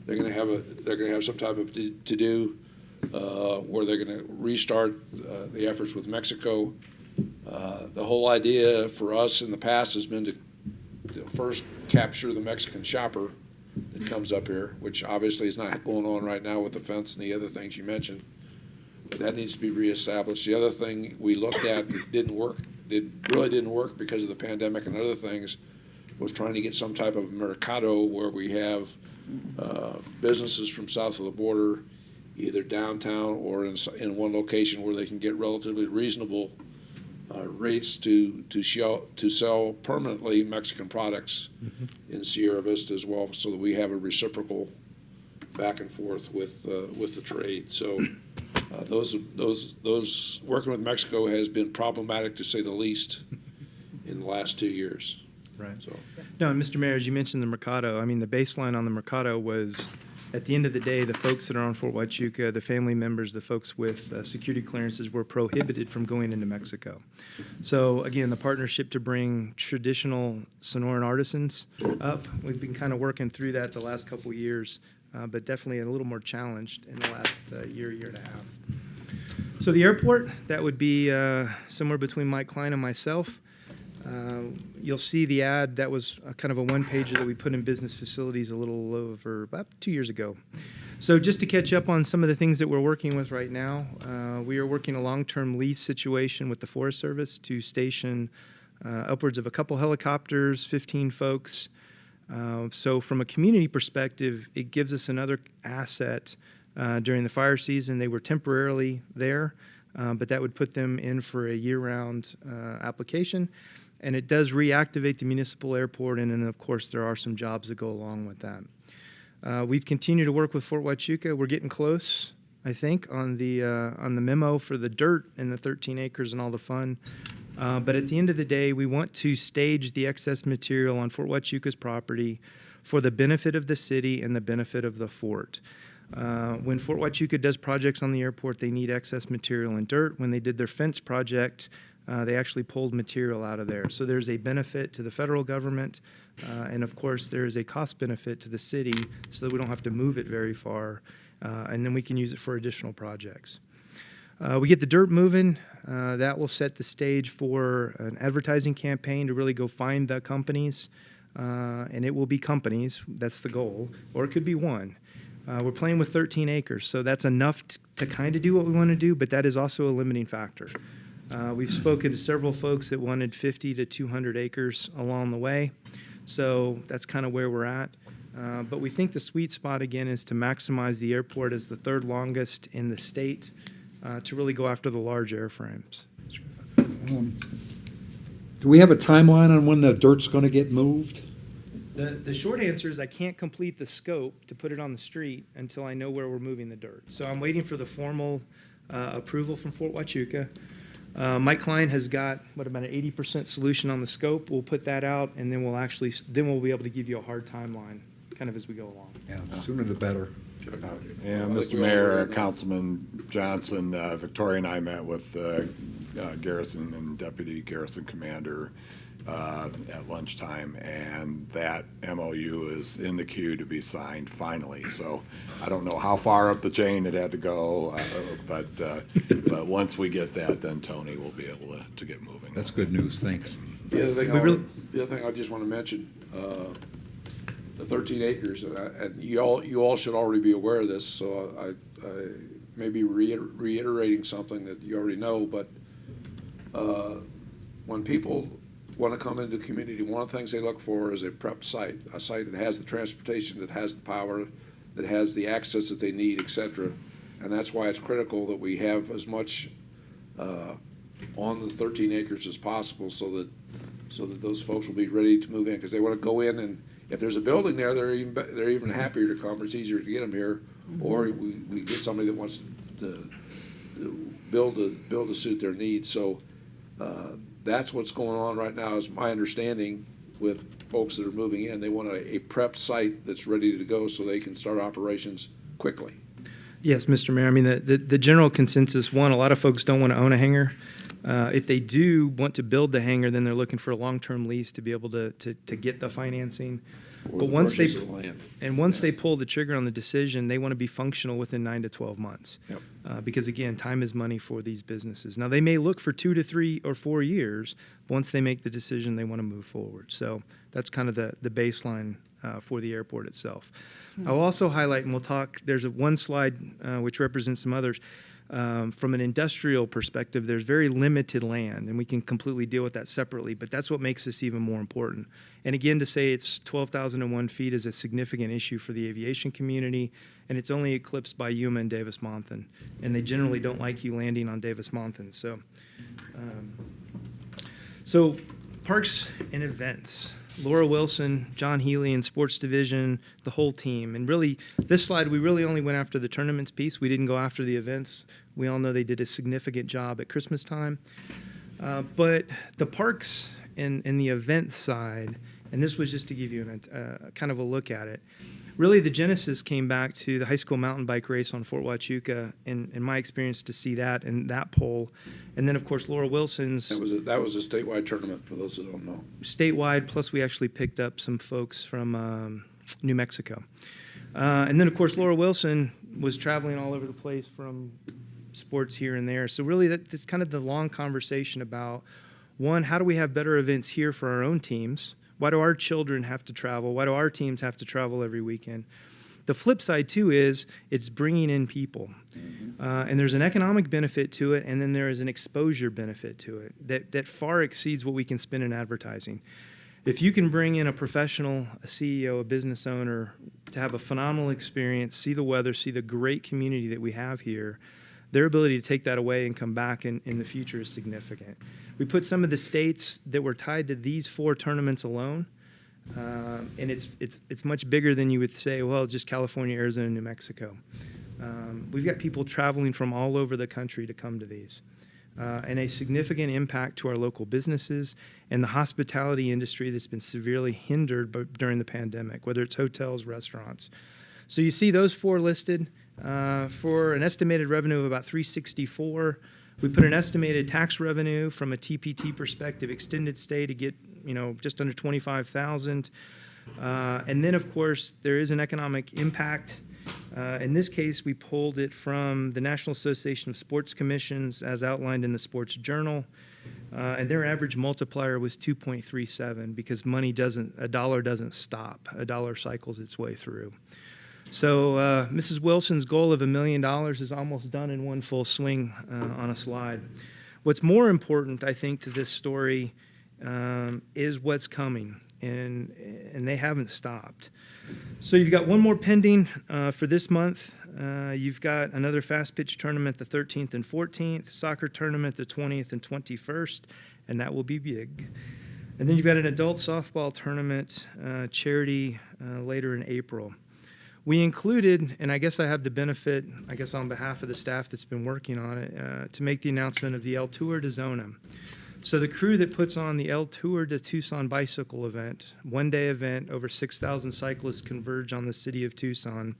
They're going to have some type of to-do where they're going to restart the efforts with Mexico. The whole idea for us in the past has been to first capture the Mexican shopper that comes up here, which obviously is not going on right now with the fence and the other things you mentioned. But that needs to be reestablished. The other thing we looked at that didn't work, really didn't work because of the pandemic and other things, was trying to get some type of mercado where we have businesses from south of the border, either downtown or in one location where they can get relatively reasonable rates to sell permanently Mexican products in Sierra Vista as well, so that we have a reciprocal back and forth with the trade. So those working with Mexico has been problematic to say the least in the last 2 years. Right. So No, and Mr. Mayor, as you mentioned the Mercado, I mean, the baseline on the Mercado was, at the end of the day, the folks that are on Fort Huachuca, the family members, the folks with security clearances were prohibited from going into Mexico. So again, the partnership to bring traditional Sonoran artisans up, we've been kind of working through that the last couple of years, but definitely a little more challenged in the last year and a half. So the airport, that would be somewhere between Mike Klein and myself. You'll see the ad, that was kind of a one-pager that we put in business facilities a little over about 2 years ago. So just to catch up on some of the things that we're working with right now, we are working a long-term lease situation with the Forest Service to station upwards of a couple helicopters, 15 folks. So from a community perspective, it gives us another asset during the fire season. They were temporarily there, but that would put them in for a year-round application. And it does reactivate the municipal airport, and then, of course, there are some jobs that go along with that. We've continued to work with Fort Huachuca. We're getting close, I think, on the memo for the dirt and the 13 acres and all the fun. But at the end of the day, we want to stage the excess material on Fort Huachuca's property for the benefit of the city and the benefit of the fort. When Fort Huachuca does projects on the airport, they need excess material and dirt. When they did their fence project, they actually pulled material out of there. So there's a benefit to the federal government, and of course there's a cost benefit to the city so that we don't have to move it very far, and then we can use it for additional projects. We get the dirt moving. That will set the stage for an advertising campaign to really go find the companies, and it will be companies. That's the goal, or it could be one. We're playing with 13 acres, so that's enough to kind of do what we want to do, but that is also a limiting factor. We've spoken to several folks that wanted 50 to 200 acres along the way, so that's kind of where we're at. But we think the sweet spot, again, is to maximize the airport as the third longest in the state to really go after the large airframes. Do we have a timeline on when the dirt's going to get moved? The short answer is I can't complete the scope to put it on the street until I know where we're moving the dirt. So I'm waiting for the formal approval from Fort Huachuca. Mike Klein has got, about an 80% solution on the scope. We'll put that out, and then we'll be able to give you a hard timeline kind of as we go along. Yeah, sooner the better. Yeah, Mr. Mayor, Councilman Johnson, Victoria and I met with Garrison and Deputy Garrison Commander at lunchtime, and that MOU is in the queue to be signed finally. So I don't know how far up the chain it had to go, but once we get that, then Tony will be able to get moving. That's good news, thanks. the other thing I just want to mention, the 13 acres, and you all should already be aware of this, so I may be reiterating something that you already know, but when people want to come into the community, one of the things they look for is a prep site, a site that has the transportation, that has the power, that has the access that they need, et cetera. And that's why it's critical that we have as much on the 13 acres as possible so that those folks will be ready to move in, because they want to go in, and if there's a building there, they're even happier to come. It's easier to get them here, or we get somebody that wants to build to suit their needs. So that's what's going on right now, is my understanding with folks that are moving in. They want a prepped site that's ready to go so they can start operations quickly. Yes, Mr. Mayor. I mean, the general consensus, one, a lot of folks don't want to own a hangar. If they do want to build the hangar, then they're looking for a long-term lease to be able to get the financing. Or But the once purchase of the land. they pull the trigger on the decision, they want to be functional within 9 to 12 months. Yep. Because again, time is money for these businesses. Now, they may look for 2 to 3 or 4 years. But once they make the decision, they want to move forward. So that's kind of the baseline for the airport itself. I'll also highlight, and we'll talk, there's one slide which represents some others. From an industrial perspective, there's very limited land, and we can completely deal with that separately, but that's what makes this even more important. And again, to say it's 12,001 feet is a significant issue for the aviation community, and it's only eclipsed by Yuma and Davis-Monthan, and they generally don't like you landing on Davis-Monthan. So parks and events. Laura Wilson, John Healy, and Sports Division, the whole team. And really, this slide, we really only went after the tournaments piece. We didn't go after the events. We all know they did a significant job at Christmas time. But the parks and the event side, and this was just to give you kind of a look at it, really the genesis came back to the high school mountain bike race on Fort Huachuca, and in my experience to see that and that poll. And then, of course, Laura Wilson's That was a statewide tournament, for those that don't know. statewide, plus we actually picked up some folks from New Mexico. And then, of course, Laura Wilson was traveling all over the place from sports here and there. So really, that's kind of the long conversation about, one, how do we have better events here for our own teams? Why do our children have to travel? Why do our teams have to travel every weekend? The flip side, too, is it's bringing in people. And there's an economic benefit to it, and then there is an exposure benefit to it that far exceeds what we can spend in advertising. If you can bring in a professional, a CEO, a business owner, to have a phenomenal experience, see the weather, see the great community that we have here, their ability to take that away and come back in the future is significant. We put some of the states that were tied to these 4 tournaments alone, and it's much bigger than you would say, well, just California, Arizona, New Mexico. We've got people traveling from all over the country to come to these, and a significant impact to our local businesses and the hospitality industry that's been severely hindered during the pandemic, whether it's hotels, restaurants. So you see those 4 listed for an estimated revenue of about $364. We put an estimated tax revenue from a TPT perspective, extended stay, to get just under $25,000. And then, of course, there is an economic impact. In this case, we pulled it from the National Association of Sports Commissions, as outlined in the Sports Journal, and their average multiplier was 2.37 because a dollar doesn't stop. A dollar cycles its way through. So Mrs. Wilson's goal of $1 million is almost done in one full swing on a slide. What's more important, I think, to this story is what's coming, and they haven't stopped. So you've got one more pending for this month. You've got another fast pitch tournament the 13th and 14th, soccer tournament the 20th and 21st, and that will be big. And then you've got an adult softball tournament charity later in April. We included, and I guess I have the benefit, on behalf of the staff that's been working on it, to make the announcement of the El Tour de Zona. So the crew that puts on the El Tour de Tucson bicycle event, one-day event, over 6,000 cyclists converge on the city of Tucson,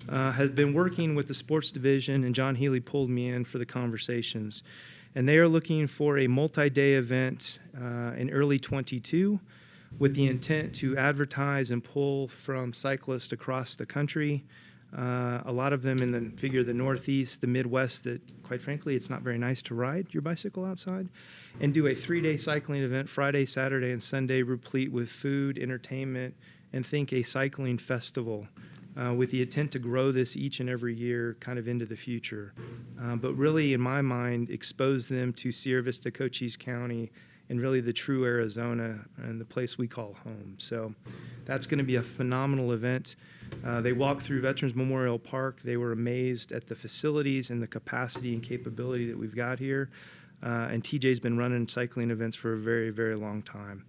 has been working with the sports division, and John Healy pulled me in for the conversations. And they are looking for a multi-day event in early 22, with the intent to advertise and pull from cyclists across the country, a lot of them in the Northeast, the Midwest, that, quite frankly, it's not very nice to ride your bicycle outside, and do a 3-day cycling event, Friday, Saturday, and Sunday, replete with food, entertainment, and think a cycling festival, with the intent to grow this each and every year kind of into the future. But really, in my mind, expose them to Sierra Vista, Cochise County, and really the true Arizona and the place we call home. So that's going to be a phenomenal event. They walked through Veterans Memorial Park. They were amazed at the facilities and the capacity and capability that we've got here. And TJ's been running cycling events for a very, very long time.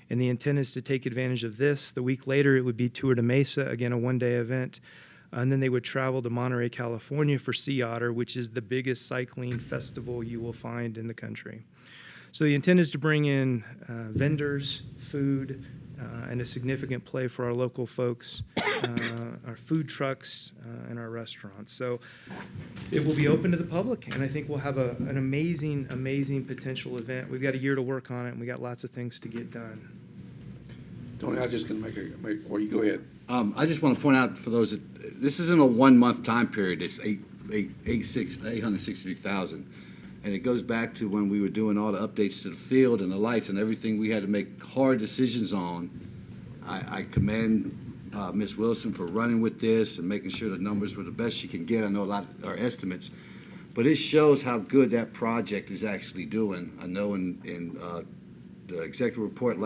And the intent is to take advantage of this. The week later, it would be Tour de Mesa, again, a one-day event. And then they would travel to Monterey, California for Sea Otter, which is the biggest cycling festival you will find in the country. So the intent is to bring in vendors, food, and a significant play for our local folks, our food trucks, and our restaurants. So it will be open to the public, and I think we'll have an amazing, amazing potential event. We've got a year to work on it, and we got lots of things to get done. Tony, I'm just gonna well, you go ahead. I just want to point out for those, that this isn't a 1 month time period, it's 863,000. And it goes back to when we were doing all the updates to the field and the lights and everything we had to make hard decisions on. I commend Ms. Wilson for running with this and making sure the numbers were the best she can get. I know a lot are estimates, but it shows how good that project is actually doing. I know in the executive report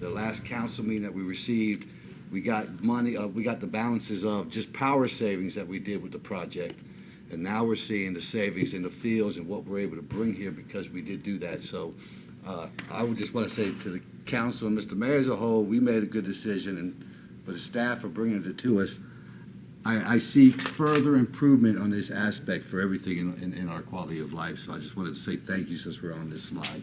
the last council meeting that we received, we got money, we got the balances of just power savings that we did with the project. And now we're seeing the savings in the fields and what we're able to bring here because we did do that. So I would just want to say to the council and Mr. Mayor as a whole, we made a good decision, and for the staff for bringing it to us. I see further improvement on this aspect for everything in our quality of life. So I just wanted to say thank you since we're on this slide.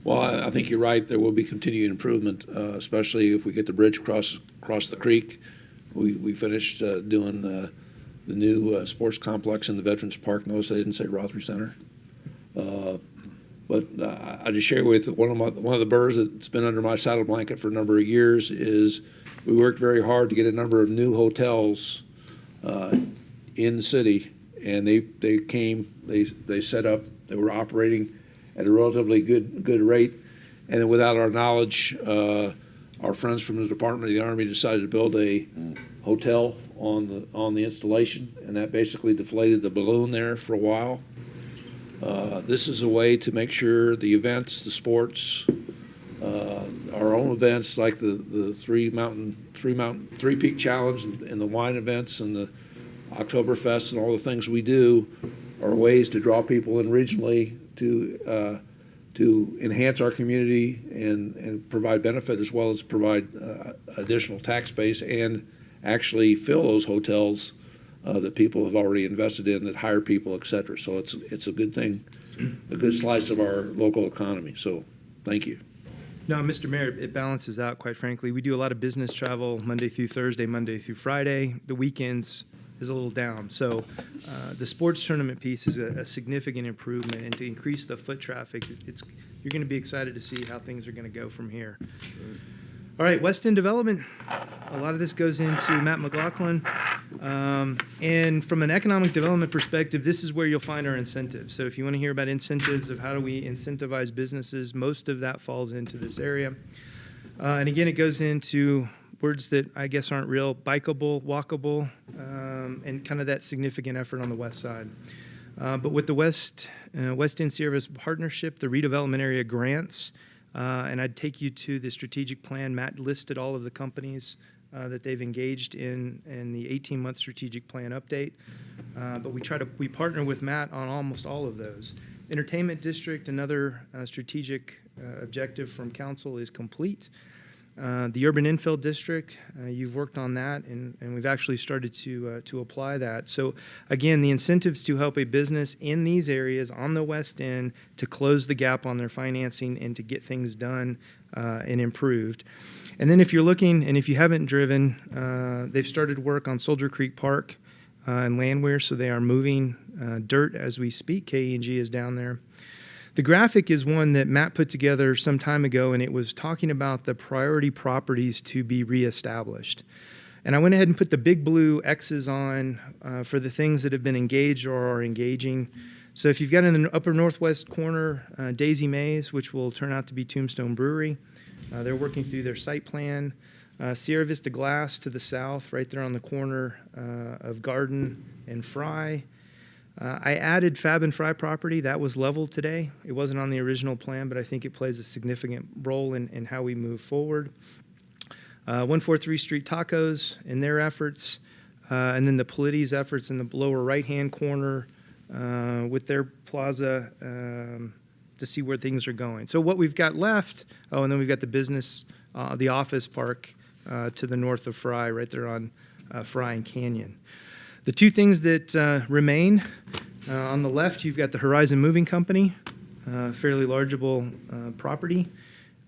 Well, I think you're right. There will be continued improvement, especially if we get the bridge across the creek. We finished doing the new sports complex in the Veterans Park. Notice they didn't say Rothery Center. But I just share with one of the burrs that's been under my saddle blanket for a number of years is we worked very hard to get a number of new hotels in the city, and they set up. They were operating at a relatively good rate, and then without our knowledge, our friends from the Department of the Army decided to build a hotel on the installation, and that basically deflated the balloon there for a while. This is a way to make sure the events, the sports, our own events like the Three Peak Challenge and the wine events and the Oktoberfest and all the things we do are ways to draw people in regionally to enhance our community and provide benefit as well as provide additional tax base and actually fill those hotels that people have already invested in, that hire people, et cetera. So it's a good thing, a good slice of our local economy. So thank you. No, Mr. Mayor, it balances out, quite frankly. We do a lot of business travel Monday through Thursday, Monday through Friday. The weekends is a little down. So the sports tournament piece is a significant improvement, and to increase the foot traffic, you're going to be excited to see how things are going to go from here. All right, West End development. A lot of this goes into Matt McLaughlin. And from an economic development perspective, this is where you'll find our incentives. So if you want to hear about incentives of how do we incentivize businesses, most of that falls into this area. And again, it goes into words that I guess aren't real: bikeable, walkable, and kind of that significant effort on the west side. But with the West End Sierra Vista Partnership, the redevelopment area grants, and I'd take you to the strategic plan. Matt listed all of the companies that they've engaged in the 18-month strategic plan update. But we partner with Matt on almost all of those. Entertainment District, another strategic objective from council, is complete. The Urban Infill District, you've worked on that, and we've actually started to apply that. So again, the incentives to help a business in these areas on the West End to close the gap on their financing and to get things done and improved. And then if you're looking, and if you haven't driven, they've started work on Soldier Creek Park and Landwehr, so they are moving dirt as we speak. KE&G is down there. The graphic is one that Matt put together some time ago, and it was talking about the priority properties to be reestablished. And I went ahead and put the big blue X's on for the things that have been engaged or are engaging. So if you've got in the upper northwest corner, Daisy Mays, which will turn out to be Tombstone Brewery. They're working through their site plan. Sierra Vista Glass to the south, right there on the corner of Garden and Fry. I added Fab and Fry property. That was leveled today. It wasn't on the original plan, but I think it plays a significant role in how we move forward. 143 Street Tacos and their efforts, and then the Polides efforts in the lower right-hand corner with their plaza to see where things are going. So what we've got left, and then we've got the business, the office park to the north of Fry, right there on Fry and Canyon. The two things that remain, on the left, you've got the Horizon Moving Company, fairly largeable property,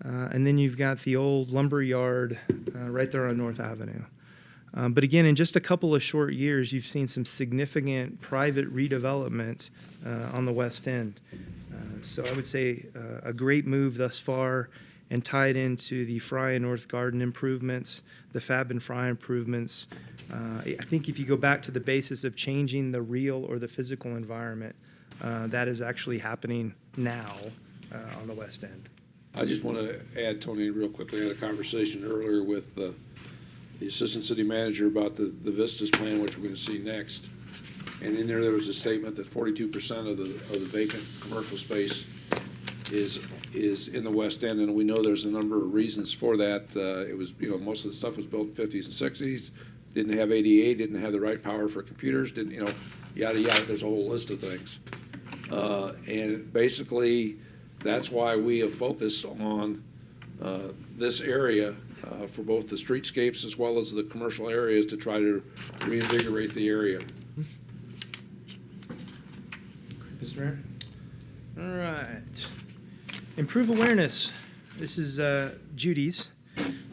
and then you've got the old lumber yard right there on North Avenue. But again, in just a couple of short years, you've seen some significant private redevelopment on the West End. So I would say a great move thus far, and tie it into the Fry and North Garden improvements, the Fab and Fry improvements. I think if you go back to the basis of changing the real or the physical environment, that is actually happening now on the West End. I just want to add, Tony, real quickly, I had a conversation earlier with the assistant city manager about the Vistas plan, which we're going to see next. And in there was a statement that 42% of the vacant commercial space is in the West End, and we know there's a number of reasons for that. It was, most of the stuff was built in the 50s and 60s, didn't have ADA, didn't have the right power for computers, didn't, yada, yada. There's a whole list of things. And basically, that's why we have focused on this area for both the streetscapes as well as the commercial areas to try to reinvigorate the area. Mr. Mayor? All right. Improve awareness. This is Judy's.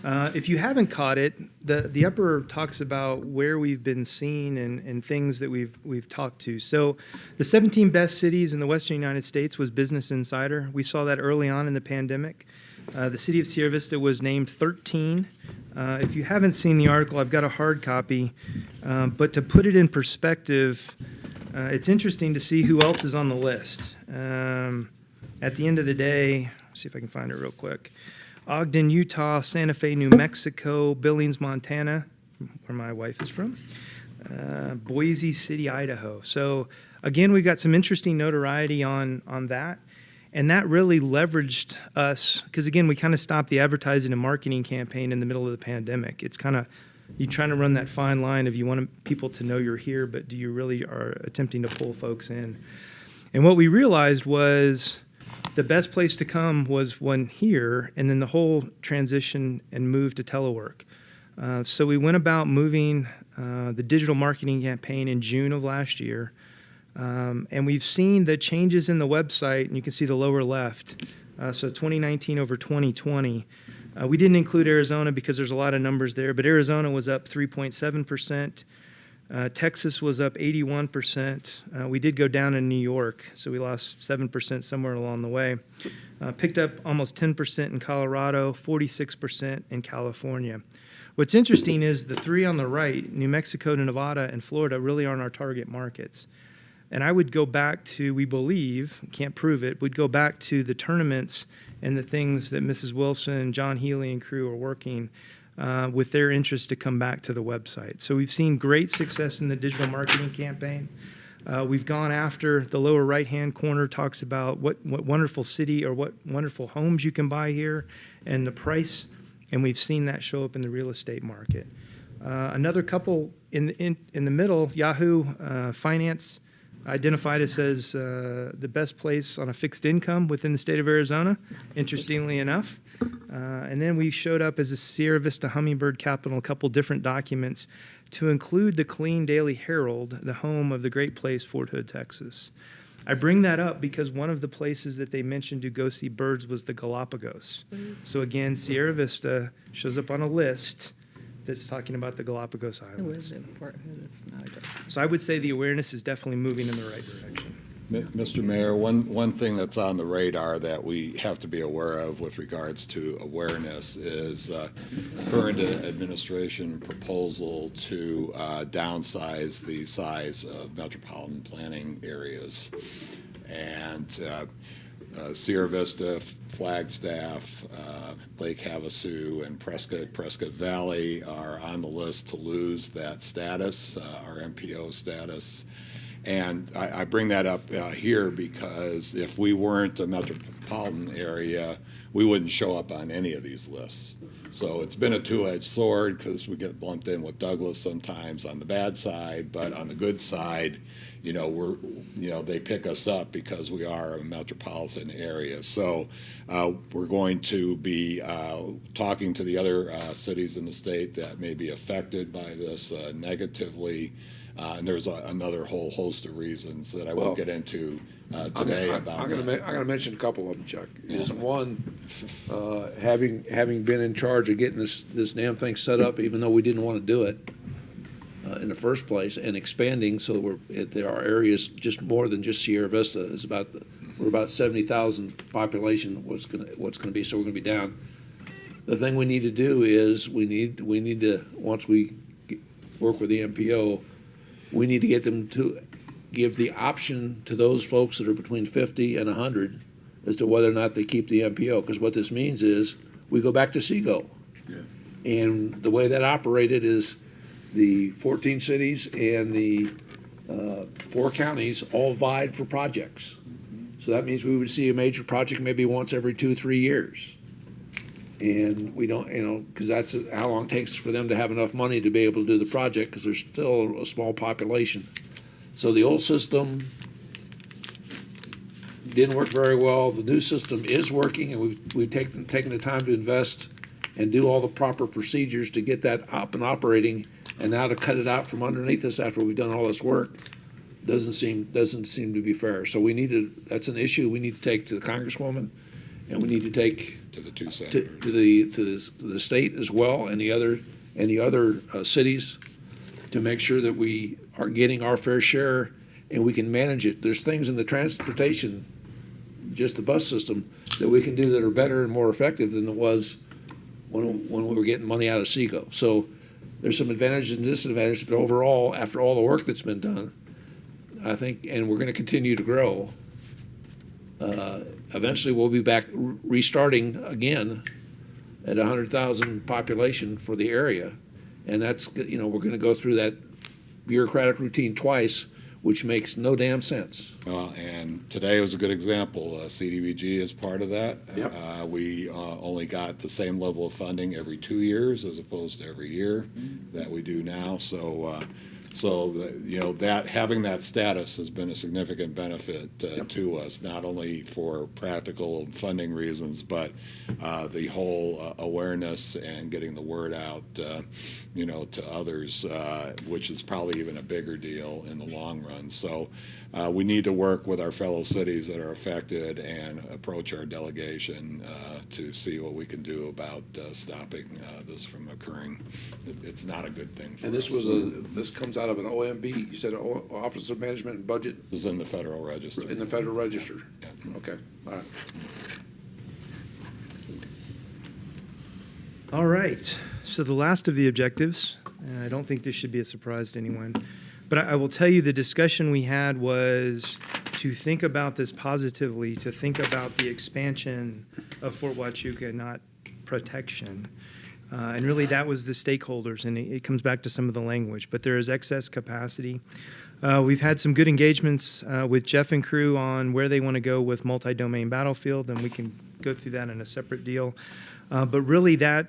If you haven't caught it, the upper talks about where we've been seen and things that we've talked to. So the 17 best cities in the Western United States was Business Insider. We saw that early on in the pandemic. The city of Sierra Vista was named 13. If you haven't seen the article, I've got a hard copy. But to put it in perspective, it's interesting to see who else is on the list. At the end of the day, let's see if I can find it real quick. Ogden, Utah, Santa Fe, New Mexico, Billings, Montana, where my wife is from, Boise City, Idaho. So again, we've got some interesting notoriety on that. And that really leveraged us, because again, we kind of stopped the advertising and marketing campaign in the middle of the pandemic. It's kind of, you're trying to run that fine line of you want people to know you're here, but do you really are attempting to pull folks in? And what we realized was the best place to come was one here, and then the whole transition and move to telework. So we went about moving the digital marketing campaign in June of last year. And we've seen the changes in the website, and you can see the lower left. So 2019 over 2020. We didn't include Arizona because there's a lot of numbers there, but Arizona was up 3.7%. Texas was up 81%. We did go down in New York, so we lost 7% somewhere along the way. Picked up almost 10% in Colorado, 46% in California. What's interesting is the three on the right, New Mexico, Nevada, and Florida, really aren't our target markets. And I would go back to, we believe, can't prove it, would go back to the tournaments and the things that Mrs. Wilson, John Healy, and crew are working with their interest to come back to the website. So we've seen great success in the digital marketing campaign. We've gone after the lower right-hand corner, talks about what wonderful city or what wonderful homes you can buy here and the price, and we've seen that show up in the real estate market. Another couple in the middle, Yahoo Finance identified us as the best place on a fixed income within the state of Arizona, interestingly enough. And then we showed up as a Sierra Vista Hummingbird Capital, a couple different documents to include the Killeen Daily Herald, the home of the great place, Fort Hood, Texas. I bring that up because one of the places that they mentioned to go see birds was the Galapagos. So again, Sierra Vista shows up on a list that's talking about the Galapagos Islands. So I would say the awareness is definitely moving in the right direction. Mr. Mayor, one thing that's on the radar that we have to be aware of with regards to awareness is current administration proposal to downsize the size of metropolitan planning areas. And Sierra Vista, Flagstaff, Lake Havasu, and Prescott Valley are on the list to lose that status, our MPO status. And I bring that up here because if we weren't a metropolitan area, we wouldn't show up on any of these lists. So it's been a two-edged sword because we get lumped in with Douglas sometimes on the bad side, but on the good side, they pick us up because we are a metropolitan area. So we're going to be talking to the other cities in the state that may be affected by this negatively. And there's another whole host of reasons that I won't get into today about I'm going to mention a couple of them, Chuck. Is one, having been in charge of getting this damn thing set up, even though we didn't want to do it in the first place, and expanding so that there are areas just more than just Sierra Vista. It's about we're we're about 70,000 population, what's gonna be, so we're gonna be down. The thing we need to do is, we need to, once we work with the MPO, we need to get them to give the option to those folks that are between 50 and 100 as to whether or not they keep the MPO, because what this means is, we go back to SEGO. And the way that operated is the 14 cities and the 4 counties all vied for projects. So that means we would see a major project maybe once every 2-3 years. And we don't, because that's how long it takes for them to have enough money to be able to do the project, because there's still a small population. So the old system didn't work very well. The new system is working, and we've taken the time to invest and do all the proper procedures to get that up and operating, and now to cut it out from underneath us after we've done all this work doesn't seem to be fair. So that's an issue we need to take to the Congresswoman, and we need to take To the two to senators. the state as well, and the other cities, to make sure that we are getting our fair share and we can manage it. There's things in the transportation, just the bus system, that we can do that are better and more effective than it was when we were getting money out of SEGO. So there's some advantages and disadvantages, but overall, after all the work that's been done, I think, and we're going to continue to grow, eventually we'll be back restarting again at 100,000 population for the area. And that's, we're going to go through that bureaucratic routine twice, which makes no damn sense. And today was a good example. CDBG is part of that. Yep. We only got the same level of funding every 2 years as opposed to every year that we do now. So that having that status has been a significant benefit to us, not only for practical funding reasons, but the whole awareness and getting the word out, to others, which is probably even a bigger deal in the long run. So we need to work with our fellow cities that are affected and approach our delegation to see what we can do about stopping this from occurring. It's not a good thing for And us. this comes out of an OMB, you said Office of Management and Budget This is in the Federal Register. in the Federal Register? Okay, all right. All right, so the last of the objectives, and I don't think this should be a surprise to anyone, but I will tell you the discussion we had was to think about this positively, to think about the expansion of Fort Huachuca, not protection. And really, that was the stakeholders, and it comes back to some of the language, but there is excess capacity. We've had some good engagements with Jeff and crew on where they want to go with multi-domain battlefield, and we can go through that in a separate deal. But really that,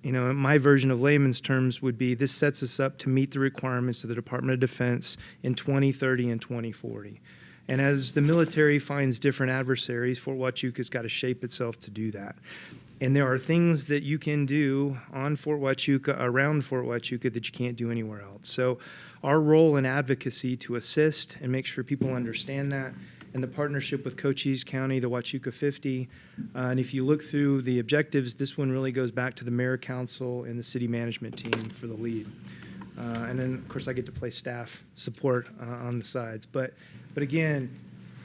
my version of layman's terms would be this sets us up to meet the requirements of the Department of Defense in 2030 and 2040. And as the military finds different adversaries, Fort Huachuca's got to shape itself to do that. And there are things that you can do on Fort Huachuca, around Fort Huachuca, that you can't do anywhere else. So our role in advocacy to assist and make sure people understand that, and the partnership with Cochise County, the Huachuca 50. And if you look through the objectives, this one really goes back to the mayor, council, and the city management team for the lead. And then, of course, I get to play staff support on the sides. But again,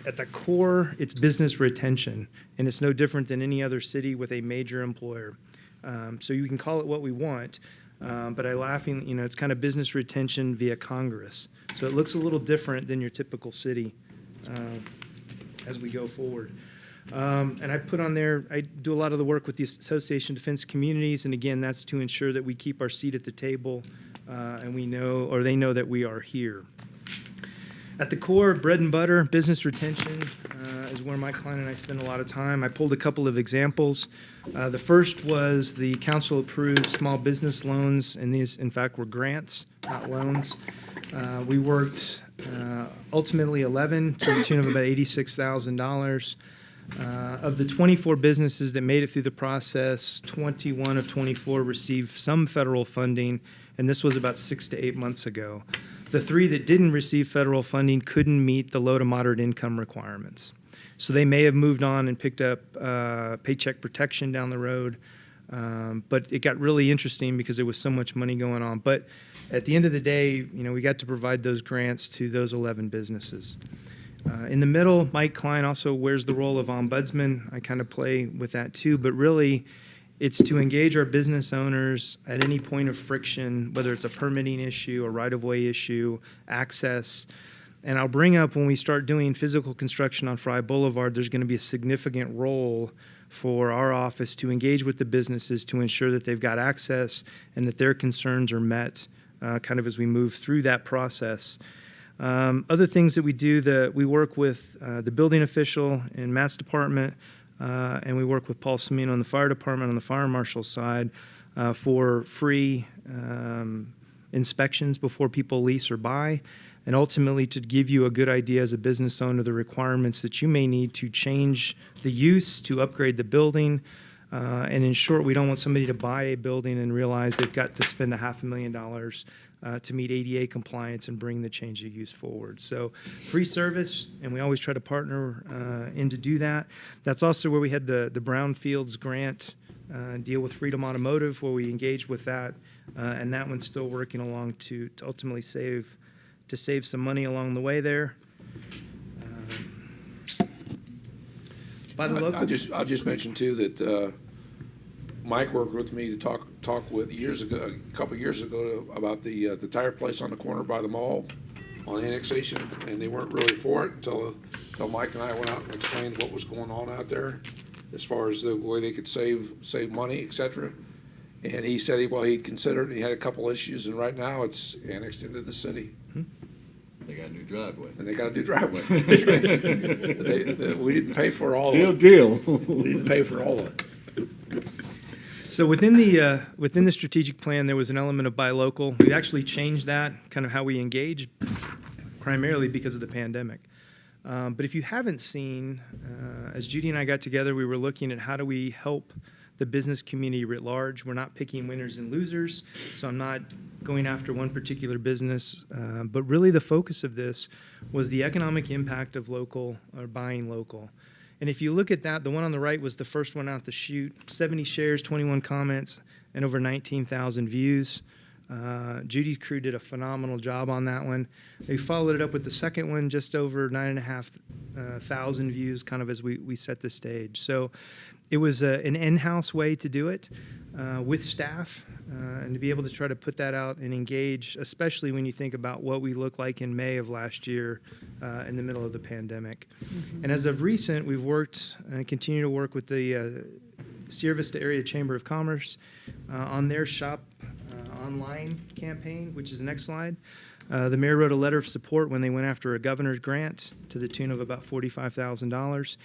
at the core, it's business retention, and it's no different than any other city with a major employer. So you can call it what we want, but I laughing, it's kind of business retention via Congress. So it looks a little different than your typical city as we go forward. And I put on there, I do a lot of the work with the Association of Defense Communities, and again, that's to ensure that we keep our seat at the table, and we know, or they know that we are here. At the core, bread and butter, business retention is where my client and I spend a lot of time. I pulled a couple of examples. The first was the council-approved small business loans, and these, in fact, were grants, not loans. We worked ultimately 11 to the tune of about $86,000. Of the 24 businesses that made it through the process, 21 of 24 received some federal funding, and this was about 6 to 8 months ago. The 3 that didn't receive federal funding couldn't meet the low to moderate income requirements. So they may have moved on and picked up paycheck protection down the road, but it got really interesting because there was so much money going on. But at the end of the day, we got to provide those grants to those 11 businesses. In the middle, Mike Klein also wears the role of ombudsman. I kind of play with that too, but really it's to engage our business owners at any point of friction, whether it's a permitting issue, a right-of-way issue, access. And I'll bring up when we start doing physical construction on Fry Boulevard, there's going to be a significant role for our office to engage with the businesses to ensure that they've got access and that their concerns are met kind of as we move through that process. Other things that we do, we work with the building official in Matt's department, and we work with Paul Semino in the fire department on the fire marshal side for free inspections before people lease or buy, and ultimately to give you a good idea as a business owner the requirements that you may need to change the use, to upgrade the building. And in short, we don't want somebody to buy a building and realize they've got to spend $500,000 to meet ADA compliance and bring the change of use forward. So free service, and we always try to partner in to do that. That's also where we had the Brownfields grant deal with Freedom Automotive, where we engaged with that, and that one's still working along to ultimately save some money along the way there. By the local, I'll just mention too that Mike worked with me to talk with a couple years ago about the tire place on the corner by the mall on annexation, and they weren't really for it until Mike and I went out and explained what was going on out there as far as the way they could save money, et cetera. And he said he'd considered it. He had a couple issues, and right now it's annexed into the city. They got a new driveway. And they got a new driveway. We didn't pay for all of it. Deal. We didn't pay for all of it. so within the strategic plan, there was an element of buy local. We actually changed that, kind of how we engage, primarily because of the pandemic. But if you haven't seen, as Judy and I got together, we were looking at how do we help the business community writ large. We're not picking winners and losers, so I'm not going after one particular business. But really the focus of this was the economic impact of local or buying local. And if you look at that, the one on the right was the first one out the chute, 70 shares, 21 comments, and over 19,000 views. Judy's crew did a phenomenal job on that one. They followed it up with the second one, just over 9,500 views, kind of as we set the stage. So it was an in-house way to do it with staff, and to be able to try to put that out and engage, especially when you think about what we looked like in May of last year in the middle of the pandemic. And as of recent, we've worked and continue to work with the Sierra Vista Area Chamber of Commerce on their Shop Online campaign, which is the next slide. The mayor wrote a letter of support when they went after a governor's grant to the tune of about $45,000.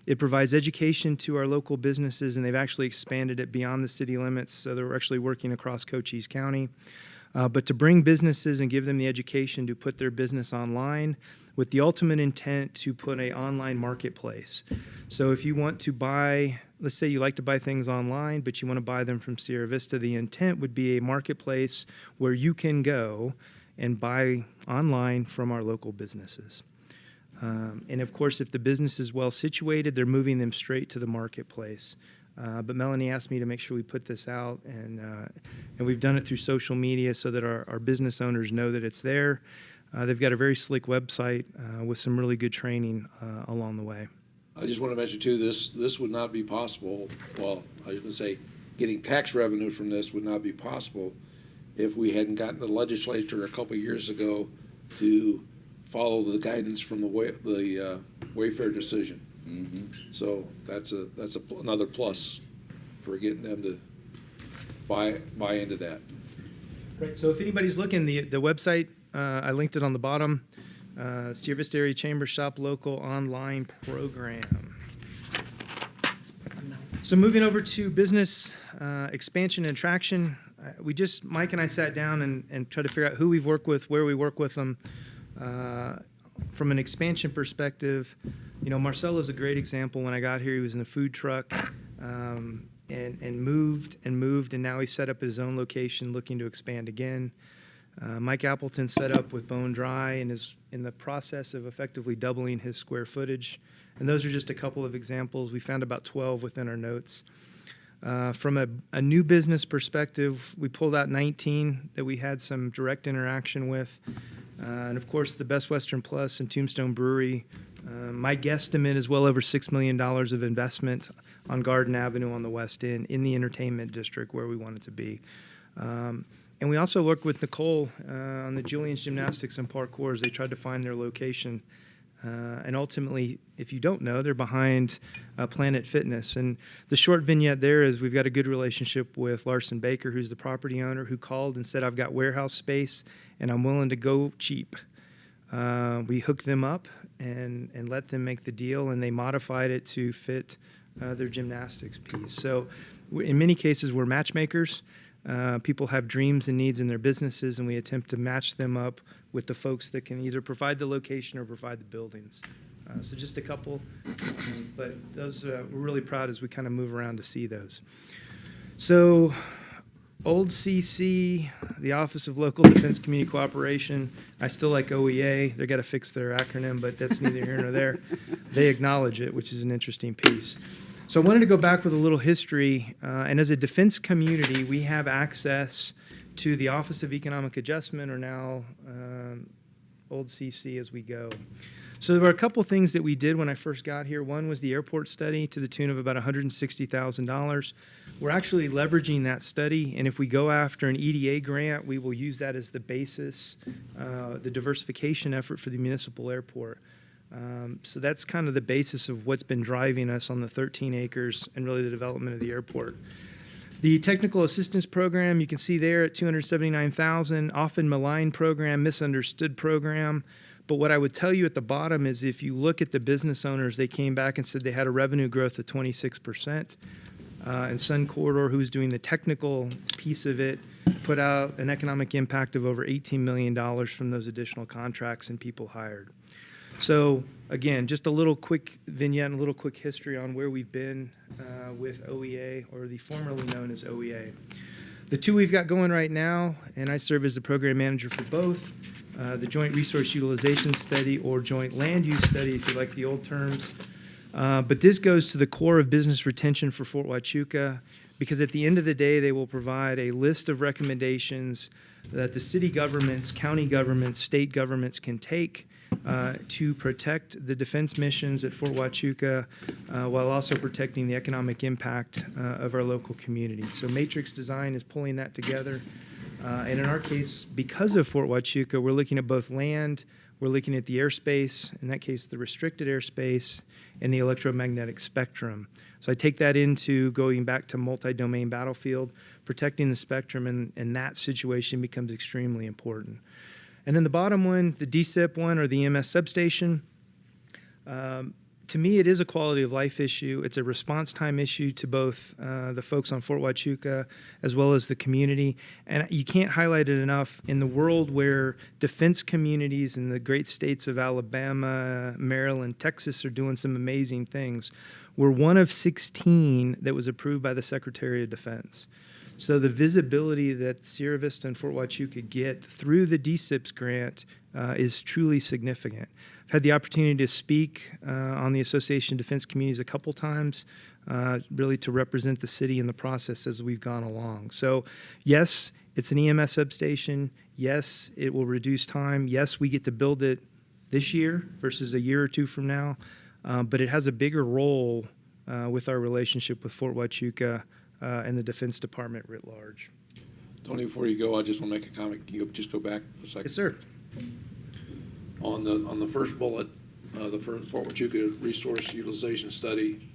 It provides education to our local businesses, and they've actually expanded it beyond the city limits, so they're actually working across Cochise County. But to bring businesses and give them the education to put their business online with the ultimate intent to put an online marketplace. So if you want to buy, let's say you like to buy things online, but you want to buy them from Sierra Vista, the intent would be a marketplace where you can go and buy online from our local businesses. And of course, if the business is well situated, they're moving them straight to the marketplace. But Melanie asked me to make sure we put this out, and we've done it through social media so that our business owners know that it's there. They've got a very slick website with some really good training along the way. I just want to mention too, this would not be possible, well, I was going to say, getting tax revenue from this would not be possible if we hadn't gotten the legislature a couple of years ago to follow the guidance from the Wayfair decision. Mm-hmm. So that's another plus for getting them to buy into that. Right. So if anybody's looking, the website, I linked it on the bottom. Sierra Vista Area Chamber Shop Local online program. So moving over to business expansion and traction, Mike and I sat down and tried to figure out who we've worked with, where we work with them. From an expansion perspective, Marcelo is a great example. When I got here, he was in a food truck and moved, and now he's set up at his own location looking to expand again. Mike Appleton set up with Bone Dry and is in the process of effectively doubling his square footage. And those are just a couple of examples. We found about 12 within our notes. From a new business perspective, we pulled out 19 that we had some direct interaction with. And of course, the Best Western Plus and Tombstone Brewery My guesstimate is well over $6 million of investment on Garden Avenue on the west end in the entertainment district where we want it to be. And we also worked with Nicole on the Julian's Gymnastics and Parkour as they tried to find their location. And ultimately, if you don't know, they're behind Planet Fitness. And the short vignette there is we've got a good relationship with Larson Baker, who's the property owner, who called and said, I've got warehouse space and I'm willing to go cheap. We hooked them up and let them make the deal, and they modified it to fit their gymnastics piece. So in many cases, we're matchmakers. People have dreams and needs in their businesses, and we attempt to match them up with the folks that can either provide the location or provide the buildings. So just a couple, but those we're really proud as we kind of move around to see those. So Old CC, the Office of Local Defense Community Cooperation, I still like OEA. They got to fix their acronym, but that's neither here nor there. They acknowledge it, which is an interesting piece. So I wanted to go back with a little history, and as a defense community, we have access to the Office of Economic Adjustment, or now Old CC as we go. So there were a couple things that we did when I first got here. One was the airport study to the tune of about $160,000. We're actually leveraging that study, and if we go after an EDA grant, we will use that as the basis, the diversification effort for the municipal airport. So that's kind of the basis of what's been driving us on the 13 acres and really the development of the airport. The technical assistance program, you can see there at $279,000, often maligned program, misunderstood program. But what I would tell you at the bottom is if you look at the business owners, they came back and said they had a revenue growth of 26%. And Sun Corridor, who's doing the technical piece of it, put out an economic impact of over $18 million from those additional contracts and people hired. So again, just a little quick vignette and a little quick history on where we've been with OEA, or the formerly known as OEA. The two we've got going right now, and I serve as the program manager for both, the Joint Resource Utilization Study, or Joint Land Use Study, if you like the old terms. But this goes to the core of business retention for Fort Huachuca, because at the end of the day, they will provide a list of recommendations that the city governments, county governments, state governments can take to protect the defense missions at Fort Huachuca while also protecting the economic impact of our local community. So Matrix Design is pulling that together. And in our case, because of Fort Huachuca, we're looking at both land, we're looking at the airspace, in that case, the restricted airspace, and the electromagnetic spectrum. So I take that into going back to multi-domain battlefield, protecting the spectrum, and that situation becomes extremely important. And then the bottom one, the DSIP one, or the EMS substation, to me, it is a quality of life issue. It's a response time issue to both the folks on Fort Huachuca as well as the community. And you can't highlight it enough in the world where defense communities in the great states of Alabama, Maryland, Texas are doing some amazing things. We're one of 16 that was approved by the Secretary of Defense. So the visibility that Sierra Vista and Fort Huachuca get through the DSIPS grant is truly significant. I've had the opportunity to speak on the Association of Defense Communities a couple times, really to represent the city in the process as we've gone along. So yes, it's an EMS substation. Yes, it will reduce time. Yes, we get to build it this year versus a year or two from now. But it has a bigger role with our relationship with Fort Huachuca and the Defense Department writ large. Tony, before you go, I just want to make a comment. Can you just go back for a second? Yes, sir. On the first bullet, the Fort Huachuca Resource Utilization Study,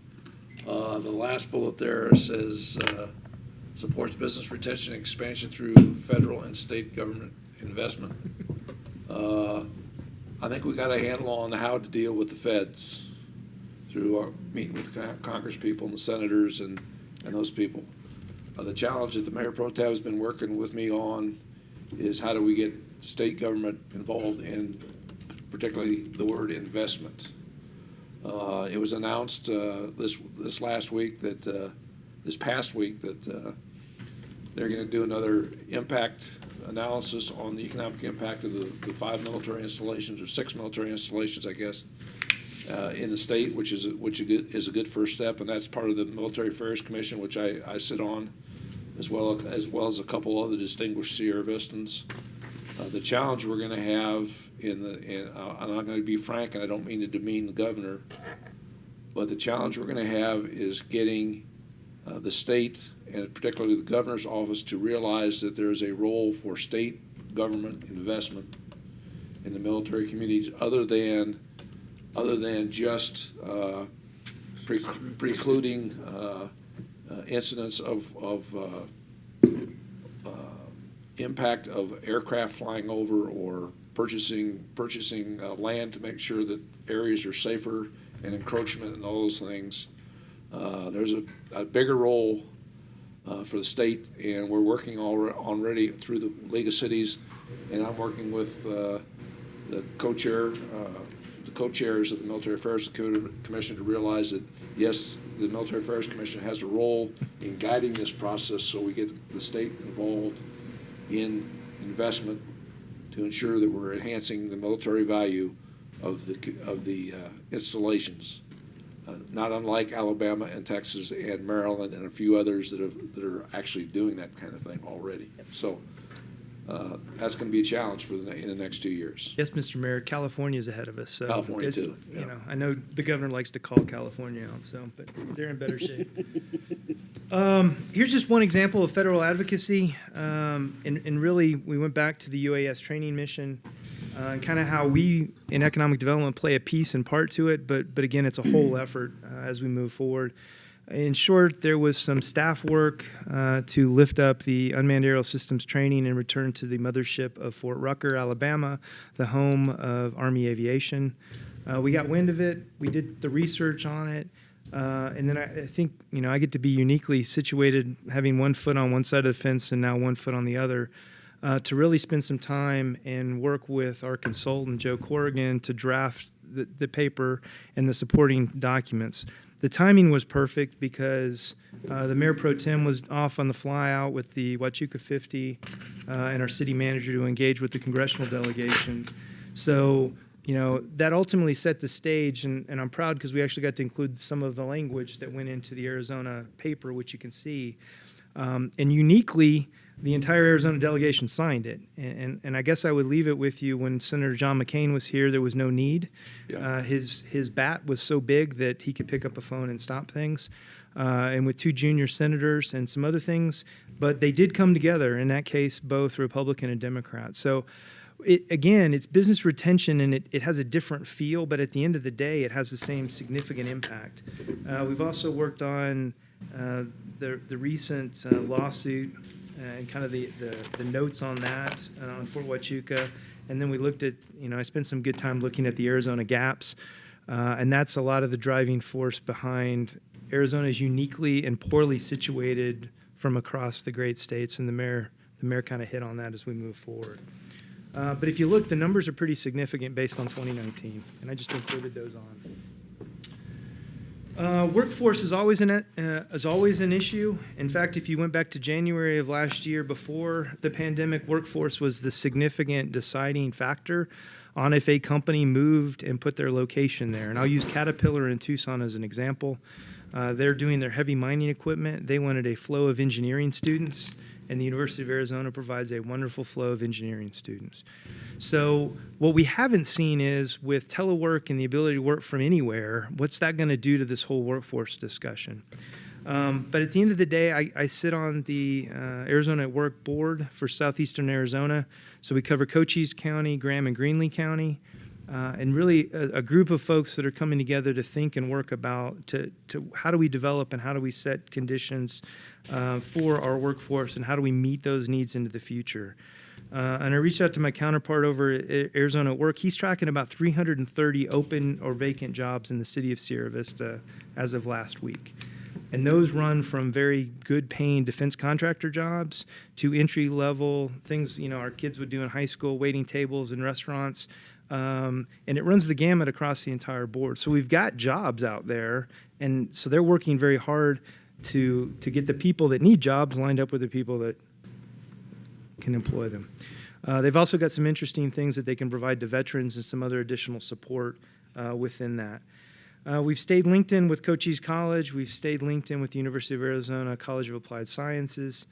the last bullet there says supports business retention and expansion through federal and state government investment. I think we got a handle on how to deal with the feds through our meeting with the Congress people and the senators and those people. The challenge that the Mayor Pro Tem has been working with me on is how do we get state government involved in particularly the word investment. It was announced this past week that they're going to do another impact analysis on the economic impact of the 5 military installations, or 6 military installations, I guess, in the state, which is a good first step, and that's part of the Military Affairs Commission, which I sit on, as well as a couple other distinguished Sierra Vistans. The challenge we're gonna have and I'm not gonna be frank, and I don't mean to demean the governor, but the challenge we're gonna have is getting the state, and particularly the governor's office, to realize that there is a role for state government investment in the military communities other than just precluding incidents of impact of aircraft flying over or purchasing land to make sure that areas are safer and encroachment and all those things. There's a bigger role for the state, and we're working already through the League of Cities, and I'm working with the co-chairs of the Military Affairs Commission to realize that, yes, the Military Affairs Commission has a role in guiding this process, so we get the state involved in investment to ensure that we're enhancing the military value of the installations. Not unlike Alabama and Texas and Maryland and a few others that are actually doing that kind of thing already. So that's going to be a challenge in the next 2 years. Yes, Mr. Mayor, California's ahead of us. So California it's- too, yeah. You know, I know the governor likes to call California out, so, but they're in better shape. Here's just one example of federal advocacy, and really, we went back to the UAS training mission, and kind of how we in economic development play a piece and part to it, but again, it's a whole effort as we move forward. In short, there was some staff work to lift up the unmanned aerial systems training and return to the mothership of Fort Rucker, Alabama, the home of Army Aviation. We got wind of it. We did the research on it. And then I think, you know, I get to be uniquely situated, having one foot on one side of the fence and now one foot on the other, to really spend some time and work with our consultant, Joe Corrigan, to draft the paper and the supporting documents. The timing was perfect because the Mayor Pro Tem was off on the fly out with the Huachuca 50 and our city manager to engage with the congressional delegation. So, you know, that ultimately set the stage, and I'm proud because we actually got to include some of the language that went into the Arizona paper, which you can see. And uniquely, the entire Arizona delegation signed it. And I guess I would leave it with you, when Senator John McCain was here, there was no need. Yeah. His bat was so big that he could pick up a phone and stop things. And with two junior senators and some other things, but they did come together, in that case, both Republican and Democrat. So again, it's business retention, and it has a different feel, but at the end of the day, it has the same significant impact. We've also worked on the recent lawsuit and kind of the notes on that on Fort Huachuca. And then we looked at, you know, I spent some good time looking at the Arizona gaps, and that's a lot of the driving force behind Arizona's uniquely and poorly situated from across the great states, and the mayor kind of hit on that as we move forward. But if you look, the numbers are pretty significant based on 2019, and I just included those on. Workforce is always an issue. In fact, if you went back to January of last year, before the pandemic, workforce was the significant deciding factor on if a company moved and put their location there. And I'll use Caterpillar in Tucson as an example. They're doing their heavy mining equipment. They wanted a flow of engineering students, and the University of Arizona provides a wonderful flow of engineering students. So what we haven't seen is, with telework and the ability to work from anywhere, what's that going to do to this whole workforce discussion? But at the end of the day, I sit on the Arizona at Work board for Southeastern Arizona. So we cover Cochise County, Graham and Greenlee County, and really a group of folks that are coming together to think and work about to how do we develop and how do we set conditions for our workforce, and how do we meet those needs into the future. And I reached out to my counterpart over at Arizona at Work. He's tracking about 330 open or vacant jobs in the city of Sierra Vista as of last week. And those run from very good paying defense contractor jobs to entry level things, you know, our kids would do in high school, waiting tables in restaurants. And it runs the gamut across the entire board. So we've got jobs out there, and so they're working very hard to get the people that need jobs lined up with the people that can employ them. They've also got some interesting things that they can provide to veterans and some other additional support within that. We've stayed linked in with Cochise College. We've stayed linked in with the University of Arizona College of Applied Sciences.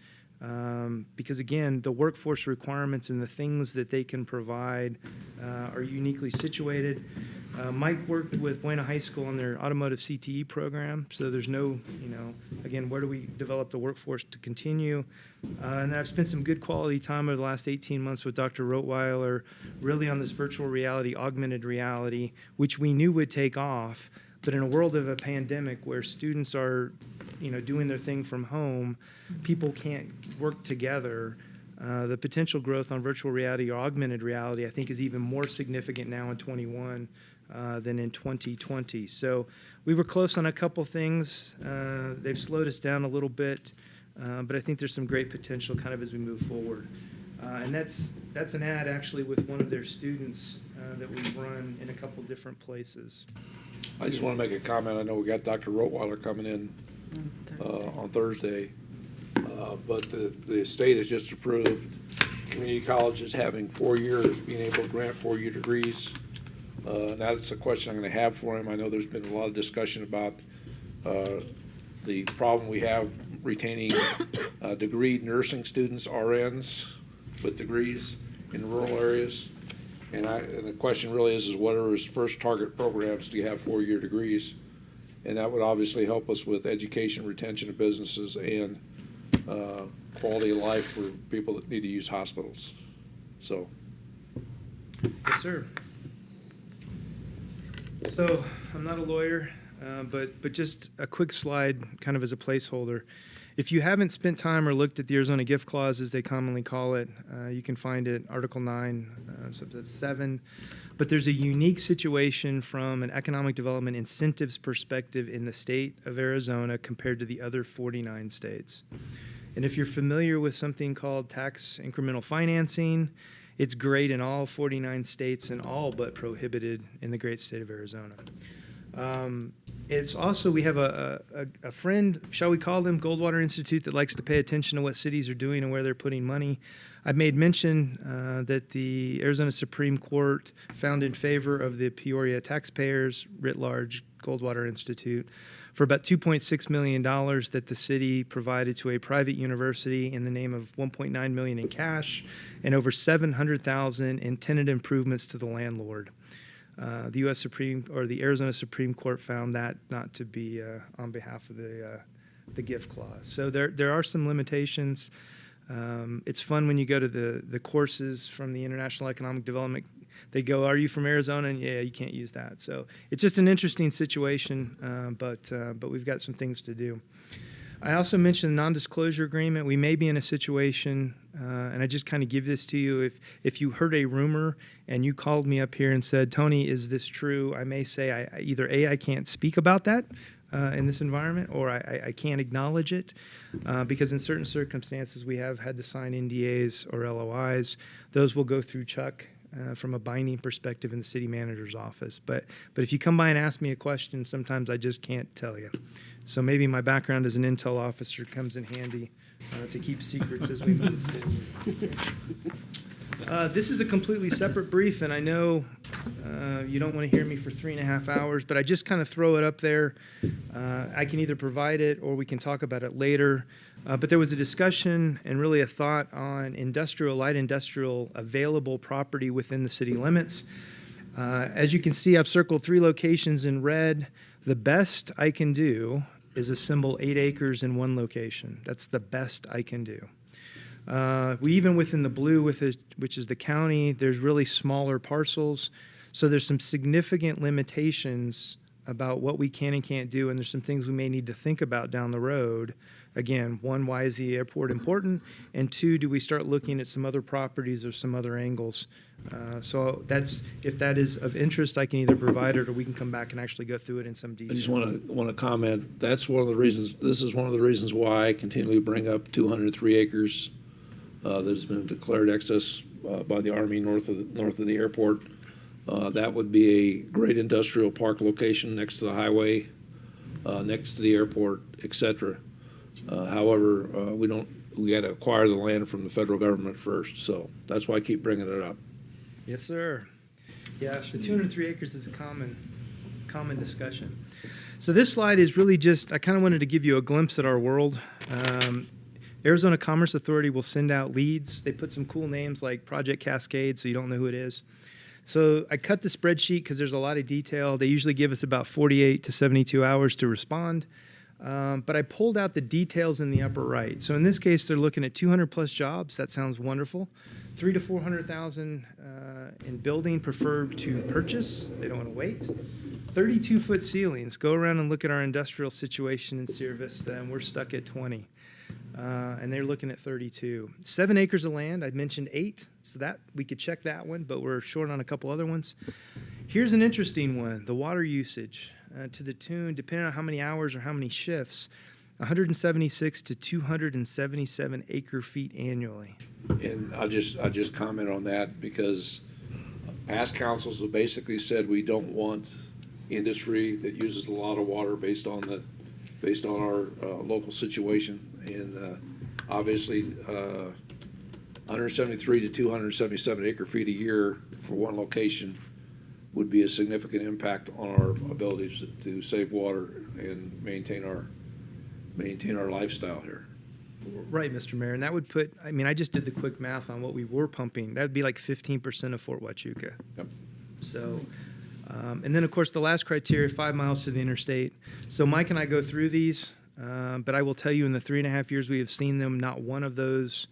Because again, the workforce requirements and the things that they can provide are uniquely situated. Mike worked with Buena High School on their automotive CTE program, so there's no, again, where do we develop the workforce to continue? And then I've spent some good quality time over the last 18 months with Dr. Rottweiler, really on this virtual reality, augmented reality, which we knew would take off, but in a world of a pandemic where students are, doing their thing from home, people can't work together. The potential growth on virtual reality or augmented reality, I think, is even more significant now in 21 than in 2020. So we were close on a couple things. They've slowed us down a little bit, but I think there's some great potential kind of as we move forward. And that's an ad actually with one of their students that we've run in a couple different places. I just want to make a comment. I know we got Dr. Rottweiler coming in on Thursday, but the state has just approved community colleges having being able to grant 4-year degrees. That's a question I'm going to have for him. I know there's been a lot of discussion about the problem we have retaining degree nursing students, RNs, with degrees in rural areas. And the question really is what are his first target programs to have 4-year degrees? And that would obviously help us with education, retention of businesses, and quality of life for people that need to use hospitals. So. Yes, sir. So I'm not a lawyer, but just a quick slide kind of as a placeholder. If you haven't spent time or looked at the Arizona gift clause, as they commonly call it, you can find it, Article 9, Subset 7. But there's a unique situation from an economic development incentives perspective in the state of Arizona compared to the other 49 states. And if you're familiar with something called tax incremental financing, it's great in all 49 states and all but prohibited in the great state of Arizona. It's also, we have a friend, shall we call them, Goldwater Institute, that likes to pay attention to what cities are doing and where they're putting money. I've made mention that the Arizona Supreme Court found in favor of the Peoria taxpayers, writ large, Goldwater Institute, for about $2.6 million that the city provided to a private university in the name of $1.9 million in cash and over $700,000 in tenant improvements to the landlord. The the Arizona Supreme Court found that not to be on behalf of the gift clause. So there are some limitations. It's fun when you go to the courses from the International Economic Development. They go, "Are you from Arizona?" And yeah, you can't use that. So it's just an interesting situation, but we've got some things to do. I also mentioned the non-disclosure agreement. We may be in a situation, and I just kind of give this to you. If you heard a rumor and you called me up here and said, "Tony, is this true?" I may say I can't speak about that in this environment, or I can't acknowledge it, because in certain circumstances we have had to sign NDAs or LOIs. Those will go through Chuck from a binding perspective in the city manager's office. But if you come by and ask me a question, sometimes I just can't tell you. So maybe my background as an intel officer comes in handy to keep secrets as we move forward. This is a completely separate brief, and I know you don't want to hear me for 3.5 hours, but I just kind of throw it up there. I can either provide it or we can talk about it later. But there was a discussion and really a thought on light industrial available property within the city limits. As you can see, I've circled 3 locations in red. The best I can do is assemble 8 acres in one location. That's the best I can do. We even within the blue, which is the county, there's really smaller parcels. So there's some significant limitations about what we can and can't do, and there's some things we may need to think about down the road. Again, 1, why is the airport important? And 2, do we start looking at some other properties or some other angles? So if that is of interest, I can either provide it or we can come back and actually go through it in some detail. I just want to comment. This is one of the reasons why I continually bring up 203 acres that has been declared excess by the Army north of the airport. That would be a great industrial park location next to the highway, next to the airport, etc. However, we got to acquire the land from the federal government first. So that's why I keep bringing it up. Yes, sir. Yeah, the 203 acres is a common discussion. So this slide is really just, I kind of wanted to give you a glimpse at our world. Arizona Commerce Authority will send out leads. They put some cool names like Project Cascade, so you don't know who it is. So I cut the spreadsheet because there's a lot of detail. They usually give us about 48 to 72 hours to respond. But I pulled out the details in the upper right. So in this case, they're looking at 200 plus jobs. That sounds wonderful. 300 to 400,000 in building preferred to purchase. They don't want to wait. 32-foot ceilings. Go around and look at our industrial situation in Sierra Vista, and we're stuck at 20. And they're looking at 32. 7 acres of land. I mentioned 8, so that we could check that one, but we're short on a couple other ones. Here's an interesting one: the water usage to the tune, depending on how many hours or how many shifts, 176 to 277 acre feet annually. And I'll just comment on that because past councils have basically said we don't want industry that uses a lot of water based on our local situation. And obviously, 173 to 277 acre feet a year for one location would be a significant impact on our ability to save water and maintain our lifestyle here. Right, Mr. Mayor, and that would put, I mean, I just did the quick math on what we were pumping. That would be like 15% of Fort Huachuca. Yep. So, and then, of course, the last criteria, 5 miles to the interstate. So Mike and I go through these, but I will tell you in the 3.5 years we have seen them, not one of these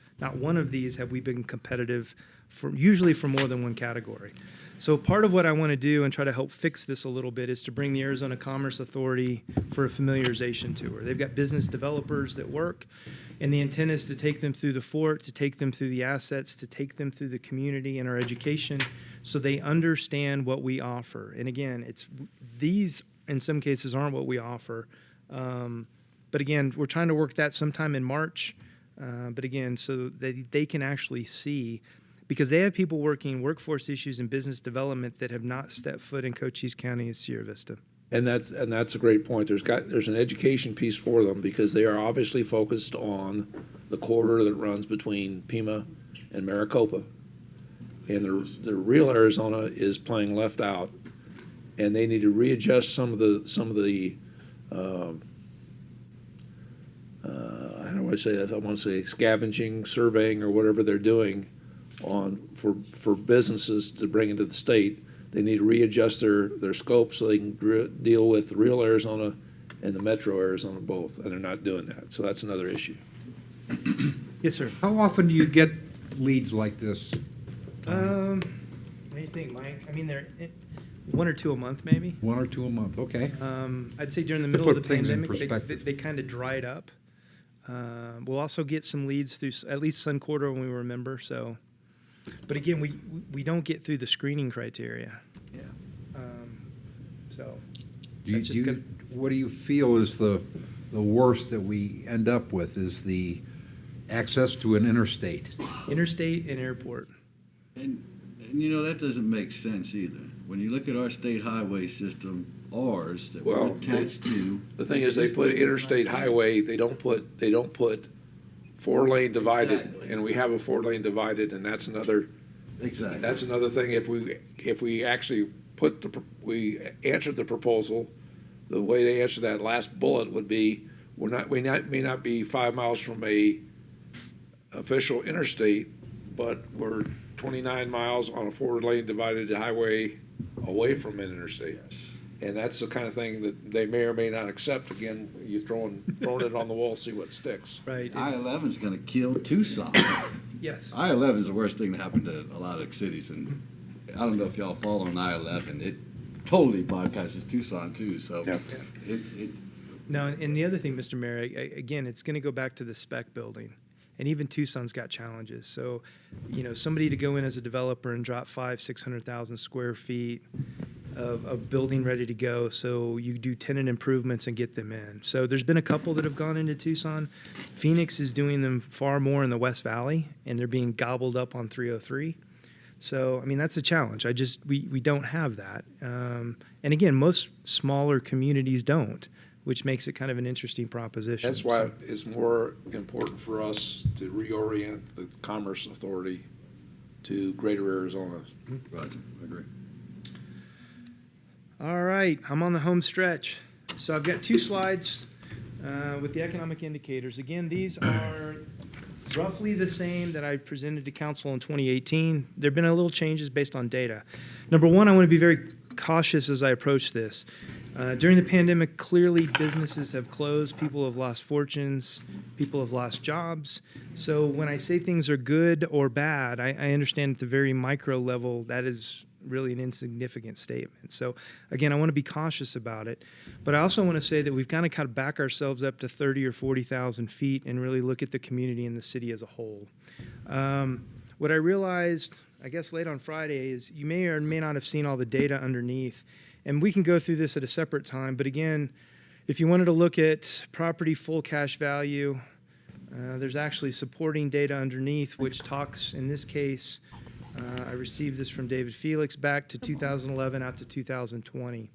have we been competitive usually for more than one category. So part of what I want to do and try to help fix this a little bit is to bring the Arizona Commerce Authority for a familiarization tour. They've got business developers that work, and the intent is to take them through the fort, to take them through the assets, to take them through the community and our education so they understand what we offer. And again, these in some cases aren't what we offer. But again, we're trying to work that sometime in March. But again, so they can actually see, because they have people working workforce issues and business development that have not stepped foot in Cochise County and Sierra Vista. And that's a great point. There's an education piece for them because they are obviously focused on the corridor that runs between Pima and Maricopa. And the real Arizona is playing left out, and they need to readjust some of the I don't want to say that. I want to say scavenging, surveying, or whatever they're doing for businesses to bring into the state. They need to readjust their scope so they can deal with the real Arizona and the metro Arizona both, and they're not doing that. So that's another issue. Yes, sir. How often do you get leads like this? What do you think, Mike? I mean, they're 1 or 2 a month, maybe. 1 or 2 a month, okay. I'd say during the To middle of put the things in pandemic, perspective. they kind of dried up. We'll also get some leads through at least Sun Quarter when we were a member. So, but again, we don't get through the screening criteria. Yeah. So Do you, what do you feel is the worst that we end up with is the access to an interstate? interstate and airport. And you know, that doesn't make sense either. When you look at our state highway system, ours, that we're Well, attached to. The thing is, they put interstate highway. They don't put 4-lane divided, Exactly. and we have a 4-lane divided, and that's another. Exactly. That's another thing. If we actually we answered the proposal, the way they answered that last bullet would be we may not be 5 miles from a official interstate, but we're 29 miles on a 4-lane divided highway away from an interstate. Yes. And that's the kind of thing that they may or may not accept. Again, you throwing it on the wall, see what sticks. Right. I-11 is going to kill Tucson. Yes. I-11 is the worst thing that happened to a lot of cities, and I don't know if y'all follow on I-11. It totally bypasses Tucson too. So Yep. it No, and the other thing, Mr. Mayor, again, it's going to go back to the spec building. And even Tucson's got challenges. So, somebody to go in as a developer and drop 500,000-600,000 square feet of building ready to go. So you do tenant improvements and get them in. So there's been a couple that have gone into Tucson. Phoenix is doing them far more in the West Valley, and they're being gobbled up on 303. So, I mean, that's a challenge. We don't have that. And again, most smaller communities don't, which makes it kind of an interesting proposition. That's why So- it's more important for us to reorient the Commerce Authority to Greater Arizona. Roger, I agree. All right, I'm on the home stretch. So I've got 2 slides. with the economic indicators. Again, these are roughly the same that I presented to council in 2018. There have been a little changes based on data. Number one, I want to be very cautious as I approach this. During the pandemic, clearly businesses have closed, people have lost fortunes, people have lost jobs. So when I say things are good or bad, I understand at the very micro level that is really an insignificant statement. So again, I want to be cautious about it. But I also want to say that we've got to kind of back ourselves up to 30 or 40,000 feet and really look at the community and the city as a whole. What I realized, I guess late on Friday, is you may or may not have seen all the data underneath. And we can go through this at a separate time. But again, if you wanted to look at property full cash value, there's actually supporting data underneath, which talks, in this case, I received this from David Felix, back to 2011 out to 2020.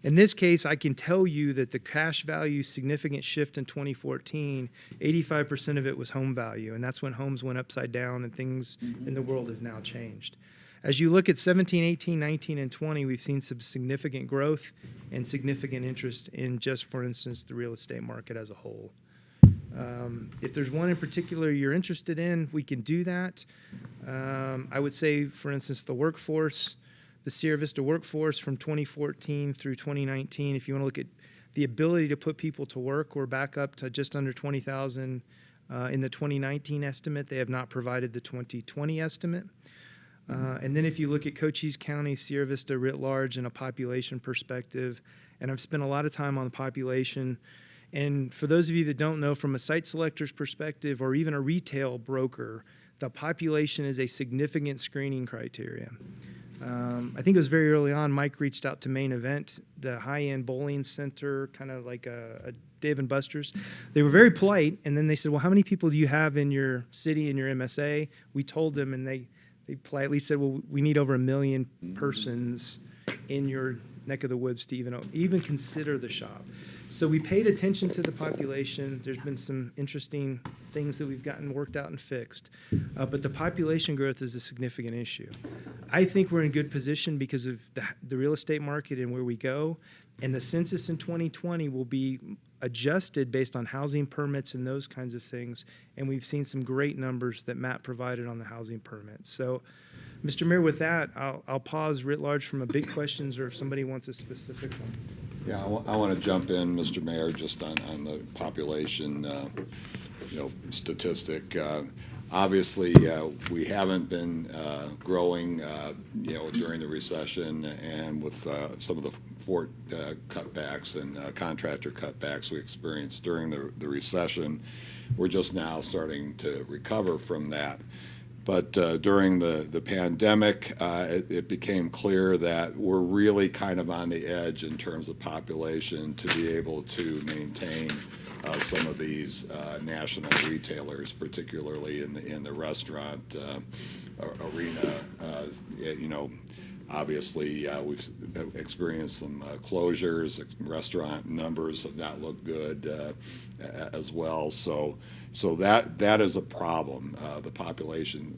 In this case, I can tell you that the cash value significant shift in 2014, 85% of it was home value, and that's when homes went upside down and things in the world have now changed. As you look at 17, 18, 19, and 20, we've seen some significant growth and significant interest in just, for instance, the real estate market as a whole. If there's one in particular you're interested in, we can do that. I would say, for instance, the workforce, the Sierra Vista workforce from 2014 through 2019, if you want to look at the ability to put people to work, we're back up to just under 20,000 in the 2019 estimate. They have not provided the 2020 estimate. And then if you look at Cochise County, Sierra Vista writ large in a population perspective, and I've spent a lot of time on the population, and for those of you that don't know, from a site selector's perspective or even a retail broker, the population is a significant screening criteria. I think it was very early on, Mike reached out to Main Event, the high-end bowling center, kind of like a Dave & Buster's. They were very polite, and then they said, well, how many people do you have in your city, in your MSA? We told them, and they politely said, well, we need over 1 million persons in your neck of the woods to even consider the shop. So we paid attention to the population. There's been some interesting things that we've gotten worked out and fixed. But the population growth is a significant issue. I think we're in good position because of the real estate market and where we go. And the census in 2020 will be adjusted based on housing permits and those kinds of things. And we've seen some great numbers that Matt provided on the housing permits. So, Mr. Mayor, with that, I'll pause writ large from a big questions or if somebody wants a specific one. Yeah, I want to jump in, Mr. Mayor, just on the population, statistic. Obviously, we haven't been growing, during the recession and with some of the fort cutbacks and contractor cutbacks we experienced during the recession. We're just now starting to recover from that. But during the pandemic, it became clear that we're really kind of on the edge in terms of population to be able to maintain some of these national retailers, particularly in the restaurant arena. Obviously, we've experienced some closures. Restaurant numbers have not looked good as well. So that is a problem. The population,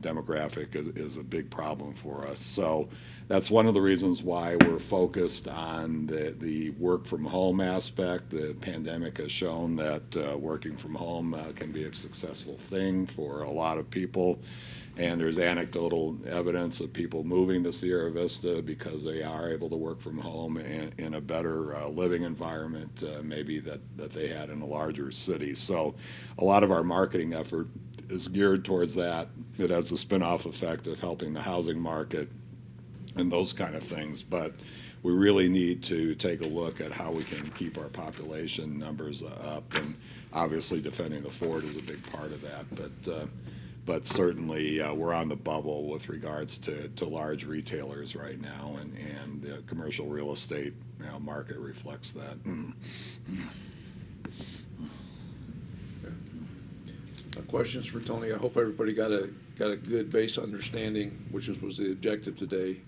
demographic is a big problem for us. So that's one of the reasons why we're focused on the work from home aspect. The pandemic has shown that working from home can be a successful thing for a lot of people. And there's anecdotal evidence of people moving to Sierra Vista because they are able to work from home in a better living environment, maybe that they had in a larger city. So a lot of our marketing effort is geared towards that. It has a spin-off effect of helping the housing market and those kind of things. But we really need to take a look at how we can keep our population numbers up. And obviously defending the fort is a big part of that. But certainly we're on the bubble with regards to large retailers right now, and the commercial real estate market reflects that. Questions for Tony? I hope everybody got a good base understanding, which was the objective today.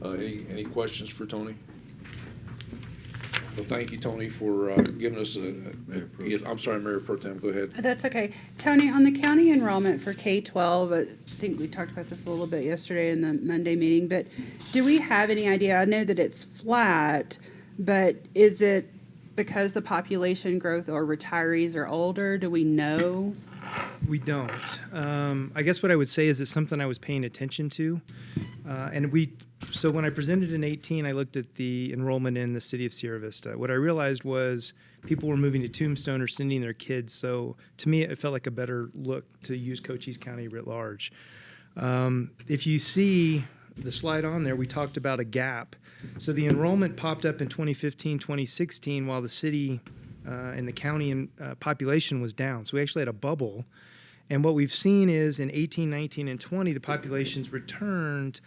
Any questions for Tony? Well, thank you, Tony, for giving us I'm sorry, Mayor Pro Tem, go ahead. That's okay. Tony, on the county enrollment for K-12, I think we talked about this a little bit yesterday in the Monday meeting, but do we have any idea? I know that it's flat, but is it because the population growth or retirees are older, do we know? We don't. I guess what I would say is it's something I was paying attention to. So when I presented in 18, I looked at the enrollment in the city of Sierra Vista. What I realized was people were moving to Tombstone or sending their kids. So to me, it felt like a better look to use Cochise County writ large. If you see the slide on there, we talked about a gap. So the enrollment popped up in 2015, 2016, while the city and the county population was down. So we actually had a bubble. And what we've seen is in 18, 19, and 20, the populations returned.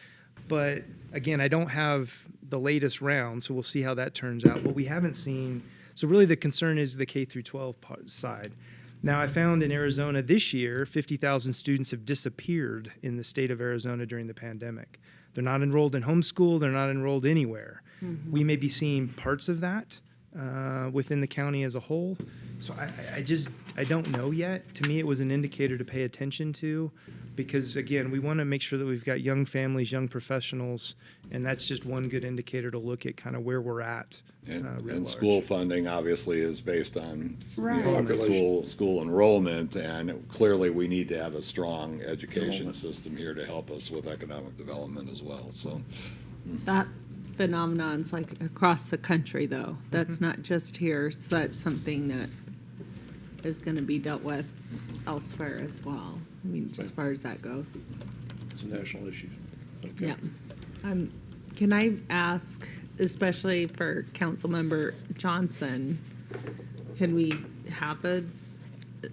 But again, I don't have the latest round, so we'll see how that turns out. What we haven't seen, so really the concern is the K through 12 side. Now, I found in Arizona this year, 50,000 students have disappeared in the state of Arizona during the pandemic. They're not enrolled in homeschool, they're not enrolled anywhere. We may be seeing parts of that within the county as a whole. So I don't know yet. To me, it was an indicator to pay attention to because, again, we want to make sure that we've got young families, young professionals, and that's just one good indicator to look at kind of where we're at. writ And large. school funding obviously is based on Right. school enrollment, and clearly we need to have a strong education system here to help us with economic development as well, so. That phenomenon's like across the country, though. That's not just here. So that's something that is going to be dealt with elsewhere as well. I mean, as far as that goes. It's a national issue. Okay. Yeah. Can I ask, especially for Councilmember Johnson, can we have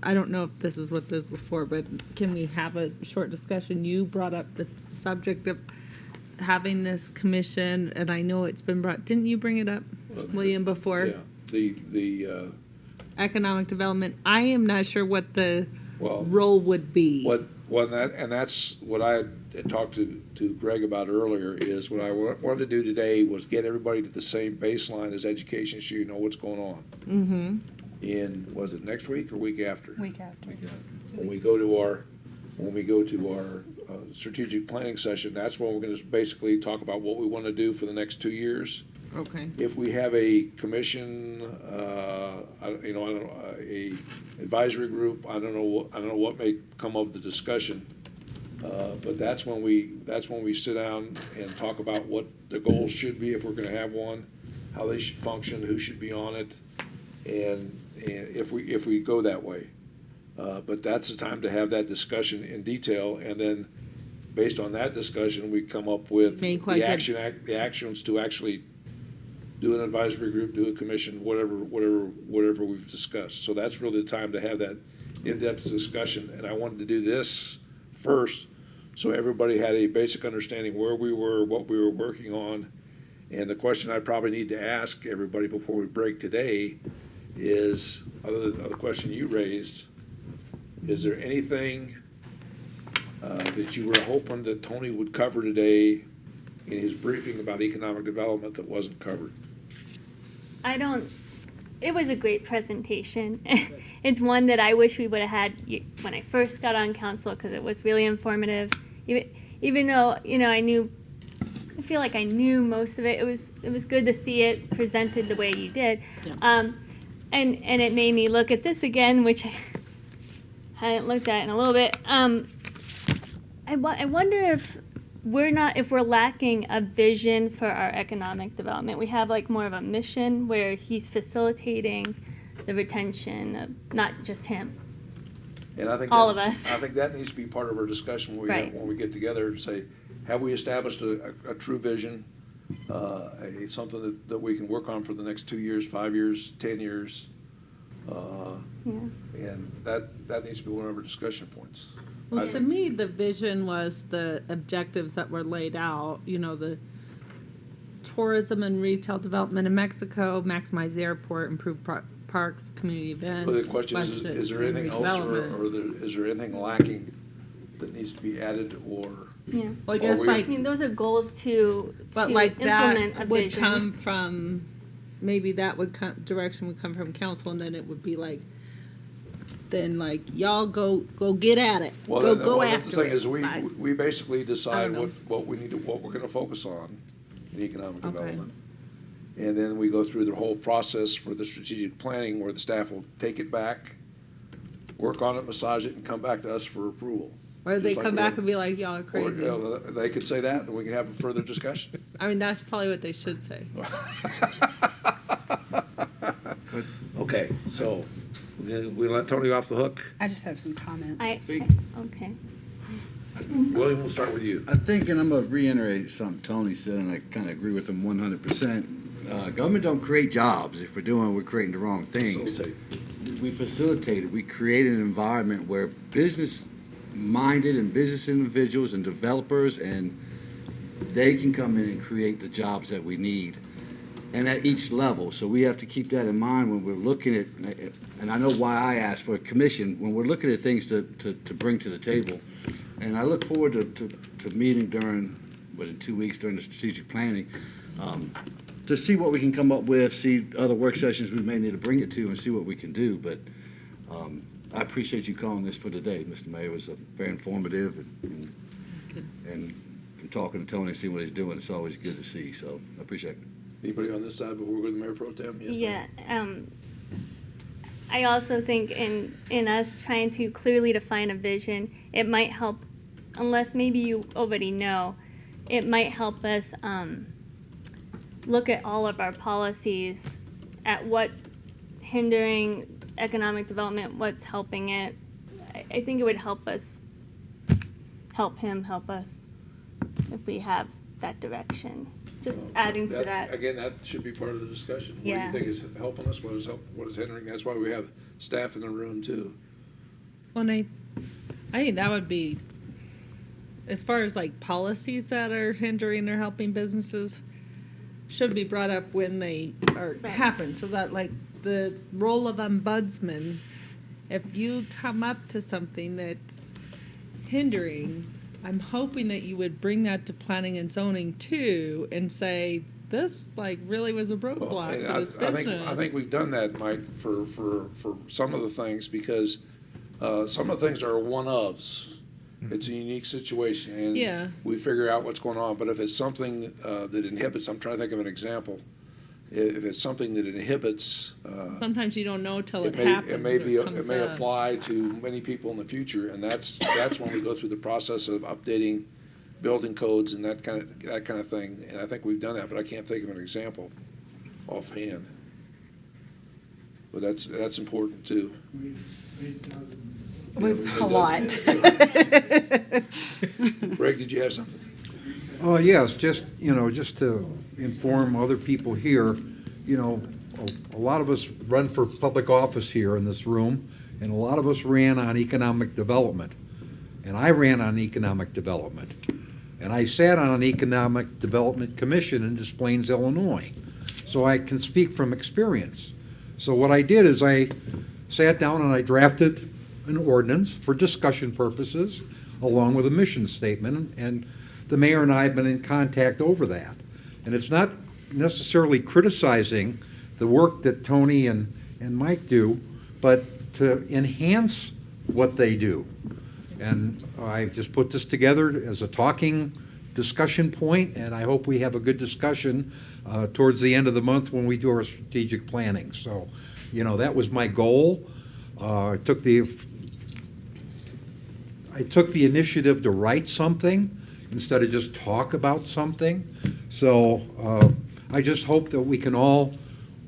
I don't know if this is what this is for, but can we have a short discussion? You brought up the subject of having this commission, and I know it's been brought, didn't you bring it up, William, before? Yeah, the Economic development. I am not sure what the well, role would be. that's what I had talked to Greg about earlier, is what I wanted to do today was get everybody to the same baseline as education, so you know what's going on. In, was it next week or week after? Week after. When we go to our strategic planning session, that's when we're gonna basically talk about what we wanna do for the next 2 years. Okay. If we have a commission, a advisory group, I don't know what may come of the discussion. But that's when we sit down and talk about what the goals should be if we're gonna have one, how they should function, who should be on it, and if we go that way. But that's the time to have that discussion in detail, and then based on that discussion, we come up with Make like the actions to actually do an advisory group, do a commission, whatever we've discussed. So that's really the time to have that in-depth discussion, and I wanted to do this first, so everybody had a basic understanding where we were, what we were working on. And the question I probably need to ask everybody before we break today is, other than the question you raised, is there anything that you were hoping that Tony would cover today in his briefing about economic development that wasn't covered? It was a great presentation. It's one that I wish we would have had when I first got on council, because it was really informative. Even though, I feel like I knew most of it. It was good to see it presented the way you did. Yeah. And it made me look at this again, which I hadn't looked at in a little bit. I wonder if we're lacking a vision for our economic development. We have like more of a mission where he's facilitating the retention of not just him. And I think All of us. I think that needs to be part of our discussion Right. when we get together and say, have we established a true vision, something that we can work on for the next 2 years, 5 years, 10 years? Yeah. And that needs to be one of our discussion points. Well, to me, the vision was the objectives that were laid out, the tourism and retail development in Mexico, maximize the airport, improve parks, community events. But the question is budget, there anything else, redevelopment. is there anything lacking that needs to be added, or? Yeah. Well, I guess we- I mean, those are goals to But like implement that a would vision. come from, maybe that would direction would come from council, and then it would be like, then like, y'all go get at it. Go That's the after thing it. is, Like, we basically decide know. what we're gonna focus on in economic Okay. development. And then we go through the whole process for the strategic planning where the staff will take it back, work on it, massage it, and come back to us for approval. Or they Just like come we back have- and be like, y'all are Or, crazy. they could say that, and we can have a further discussion. I mean, that's probably what they should say. Okay, so, we let Tony off the hook. I just have some comments. Okay. William, we'll start with you. I think, and I'm gonna reiterate something Tony said, and I kind of agree with him 100%. Government don't create jobs. If we're creating the wrong things. Facilitate. We facilitate it. We create an environment where business-minded and business individuals and developers, and they can come in and create the jobs that we need, and at each level. So we have to keep that in mind when we're looking at, and I know why I asked for a commission, when we're looking at things to bring to the table. And I look forward to meeting in 2 weeks during the strategic planning, to see what we can come up with, see other work sessions we may need to bring it to, and see what we can do. But I appreciate you calling this for today, Mr. Mayor. It was very informative, and from talking to Tony and seeing what he's doing, it's always good to see. So I appreciate it. Anybody on this side before we go to the Mayor Pro Tem? Yes, ma'am. Yeah, I also think in us trying to clearly define a vision, it might help, unless maybe you already know, it might help us look at all of our policies, at what's hindering economic development, what's helping it. I think it would help us, help him help us, if we have that direction. Just adding to that. Again, that should be part of the discussion. What do Yeah. you think is helping us? What is hindering? That's why we have staff in the room too. Well, and I think that would be, as far as like policies that are hindering or helping businesses, should be brought up when they are Right. happen, so that like the role of ombudsman, if you come up to something that's hindering, I'm hoping that you would bring that to planning and zoning too, and say, this like really was a Well, roadblock and for this business. I think we've done that, Mike, for some of the things, because some of the things are one-ofs. It's a unique situation, Yeah. and we figure out what's going on. But if it's something that inhibits, I'm trying to think of an example. If it's something that inhibits, Sometimes you don't know till it it happens may be, or it comes may up. apply to many people in the future, and that's when we go through the process of updating building codes and that kind of thing. And I think we've done that, but I can't think of an example offhand. But that's important too. We've a lot. Greg, did you have something? Yes, just to inform other people here, a lot of us run for public office here in this room, and a lot of us ran on economic development. And I ran on economic development. And I sat on an economic development commission in Des Plaines, Illinois. So I can speak from experience. So what I did is I sat down and I drafted an ordinance for discussion purposes, along with a mission statement, and the mayor and I have been in contact over that. And it's not necessarily criticizing the work that Tony and Mike do, but to enhance what they do. And I just put this together as a talking discussion point, and I hope we have a good discussion towards the end of the month when we do our strategic planning. So, that was my goal. I took the initiative to write something instead of just talk about something. So I just hope that we can all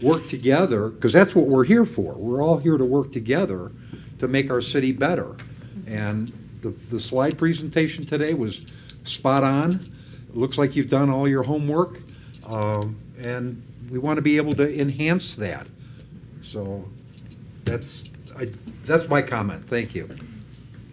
work together, because that's what we're here for. We're all here to work together to make our city better. And the slide presentation today was spot on. It looks like you've done all your homework, and we want to be able to enhance that. So that's my comment. Thank you.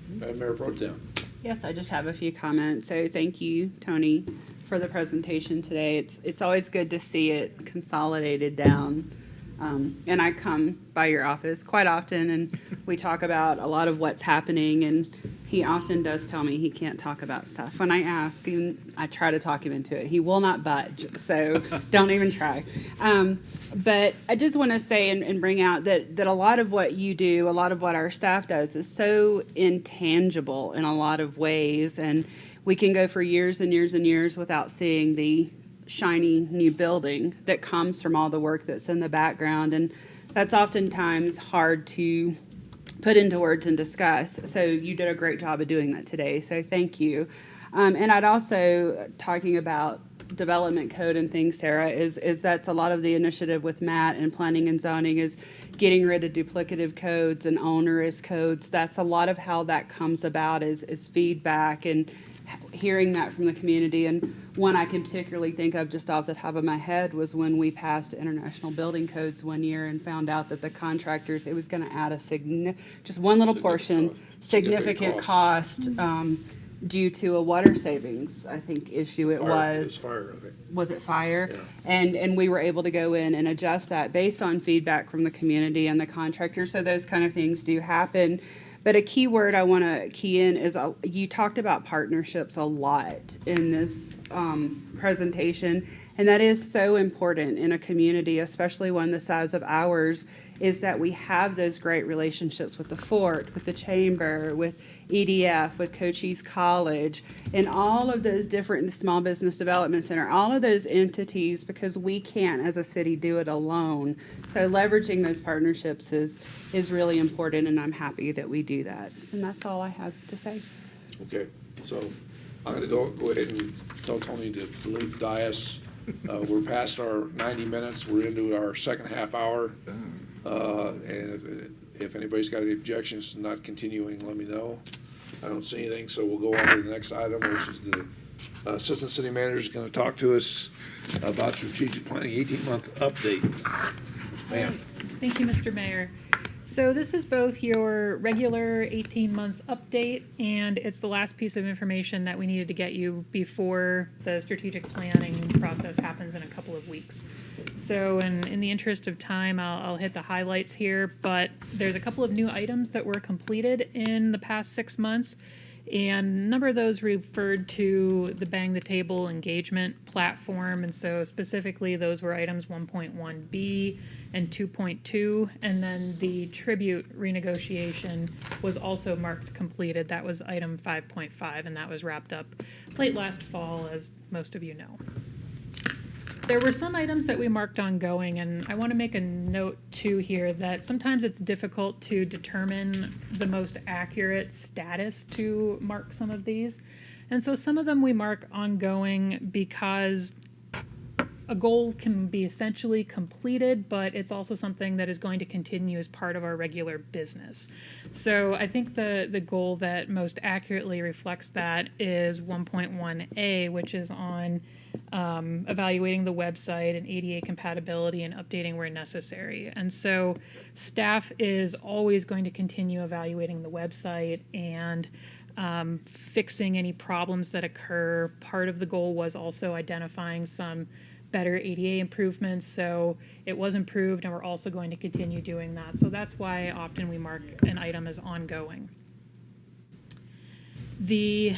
Madam Mayor Pro Tem. Yes, I just have a few comments. So thank you, Tony, for the presentation today. It's always good to see it consolidated down. And I come by your office quite often, and we talk about a lot of what's happening, and he often does tell me he can't talk about stuff. When I ask him, I try to talk him into it. He will not budge, so don't even try. But I just want to say and bring out that a lot of what you do, a lot of what our staff does is so intangible in a lot of ways, and we can go for years and years and years without seeing the shiny new building that comes from all the work that's in the background. And that's oftentimes hard to put into words and discuss. So you did a great job of doing that today. So thank you. And I'd also, talking about development code and things, Sarah, is that's a lot of the initiative with Matt and planning and zoning is getting rid of duplicative codes and onerous codes. That's a lot of how that comes about is feedback and hearing that from the community. And one I can particularly think of just off the top of my head was when we passed international building codes one year and found out that the contractors, it was going to add just one little portion, significant cost due to a water savings, I think, issue it was. Fire, I think. Was it fire? Yeah. And we were able to go in and adjust that based on feedback from the community and the contractor. So those kind of things do happen. But a key word I want to key in is you talked about partnerships a lot in this presentation. And that is so important in a community, especially one the size of ours, is that we have those great relationships with the Fort, with the Chamber, with EDF, with Cochise College, and all of those different Small Business Development Center, all of those entities, because we can't as a city do it alone. So leveraging those partnerships is really important, and I'm happy that we do that. And that's all I have to say. Okay, so I'm gonna go ahead and tell Tony to leave the dais. We're past our 90 minutes. We're into our second half hour. And if anybody's got any objections to not continuing, let me know. I don't see anything, so we'll go on to the next item, which is the Assistant City Manager is gonna talk to us about strategic planning 18-month update. Ma'am. Thank you, Mr. Mayor. So this is both your regular 18-month update, and it's the last piece of information that we needed to get you before the strategic planning process happens in a couple of weeks. So in the interest of time, I'll hit the highlights here, but there's a couple of new items that were completed in the past 6 months. And a number of those referred to the Bang the Table engagement platform. And so specifically, those were items 1.1B and 2.2. And then the tribute renegotiation was also marked completed. That was item 5.5, and that was wrapped up late last fall, as most of you know. There were some items that we marked ongoing, and I want to make a note too here that sometimes it's difficult to determine the most accurate status to mark some of these. And so some of them we mark ongoing because a goal can be essentially completed, but it's also something that is going to continue as part of our regular business. So I think the goal that most accurately reflects that is 1.1A, which is on evaluating the website and ADA compatibility and updating where necessary. And so staff is always going to continue evaluating the website and fixing any problems that occur. Part of the goal was also identifying some better ADA improvements, so it was improved, and we're also going to continue doing that. So that's why often we mark an item as ongoing. The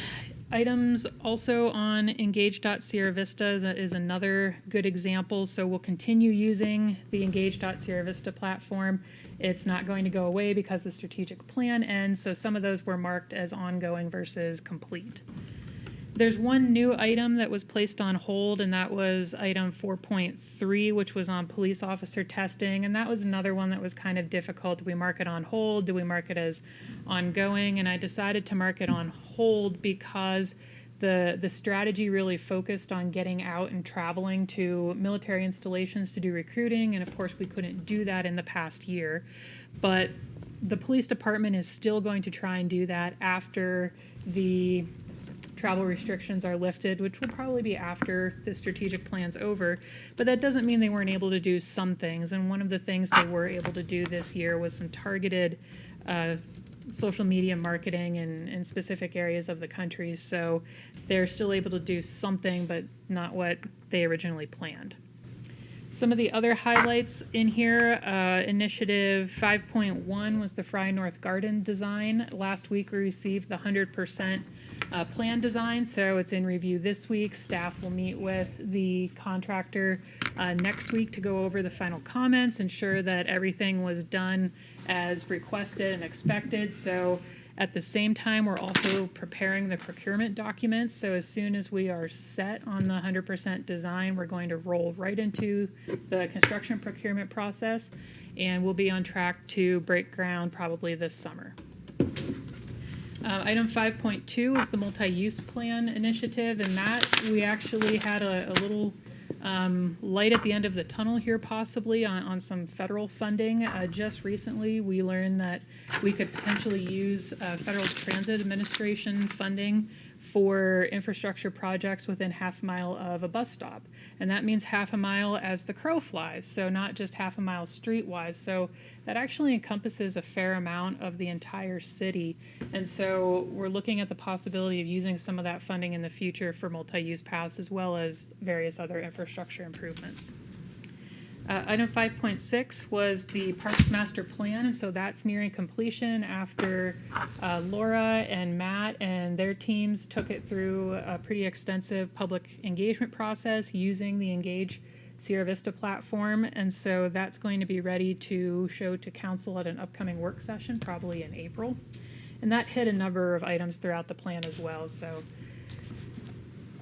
items also on Engage.Sierra Vista is another good example. So we'll continue using the Engage.Sierra Vista platform. It's not going to go away because the strategic plan ends, so some of those were marked as ongoing versus complete. There's one new item that was placed on hold, and that was item 4.3, which was on police officer testing. And that was another one that was kind of difficult. Do we mark it on hold? Do we mark it as ongoing? And I decided to mark it on hold because the strategy really focused on getting out and traveling to military installations to do recruiting. And of course, we couldn't do that in the past year. But the police department is still going to try and do that after the travel restrictions are lifted, which will probably be after the strategic plan's over. But that doesn't mean they weren't able to do some things. And one of the things they were able to do this year was some targeted social media marketing in specific areas of the country. So they're still able to do something, but not what they originally planned. Some of the other highlights in here, initiative 5.1 was the Fry North Garden design. Last week we received the 100% plan design, so it's in review this week. Staff will meet with the contractor next week to go over the final comments, ensure that everything was done as requested and expected. So At the same time, we're also preparing the procurement documents. So as soon as we are set on the 100% design, we're going to roll right into the construction procurement process, and we'll be on track to break ground probably this summer. Item 5.2 is the multi-use plan initiative, and that we actually had a little light at the end of the tunnel here possibly on some federal funding. Just recently, we learned that we could potentially use Federal Transit Administration funding for infrastructure projects within half a mile of a bus stop. And that means half a mile as the crow flies, so not just half a mile streetwise. So that actually encompasses a fair amount of the entire city. And so we're looking at the possibility of using some of that funding in the future for multi-use paths as well as various other infrastructure improvements. Item 5.6 was the Parks Master Plan, and so that's nearing completion after Laura and Matt and their teams took it through a pretty extensive public engagement process using the Engage Sierra Vista platform, and so that's going to be ready to show to council at an upcoming work session, probably in April. And that hit a number of items throughout the plan as well, so.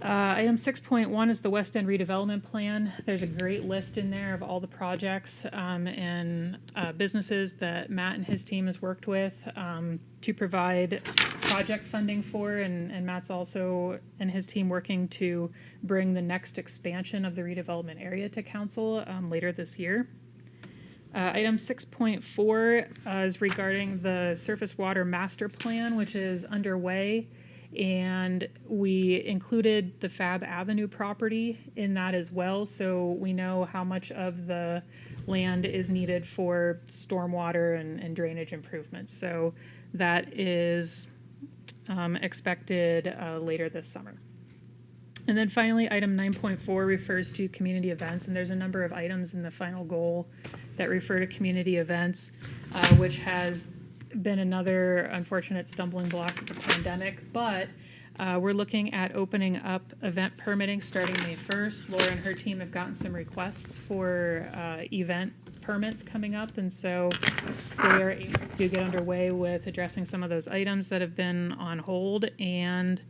Item 6.1 is the West End redevelopment plan. There's a great list in there of all the projects and businesses that Matt and his team has worked with to provide project funding for, and Matt's also and his team working to bring the next expansion of the redevelopment area to council later this year. Item 6.4 is regarding the surface water master plan, which is underway. And we included the Fab Avenue property in that as well, so we know how much of the land is needed for stormwater and drainage improvements. So that is expected later this summer. And then finally, item 9.4 refers to community events, and there's a number of items in the final goal that refer to community events, which has been another unfortunate stumbling block of the pandemic, but we're looking at opening up event permitting starting May 1st. Laura and her team have gotten some requests for event permits coming up, and so they are able to get underway with addressing some of those items that have been on hold, and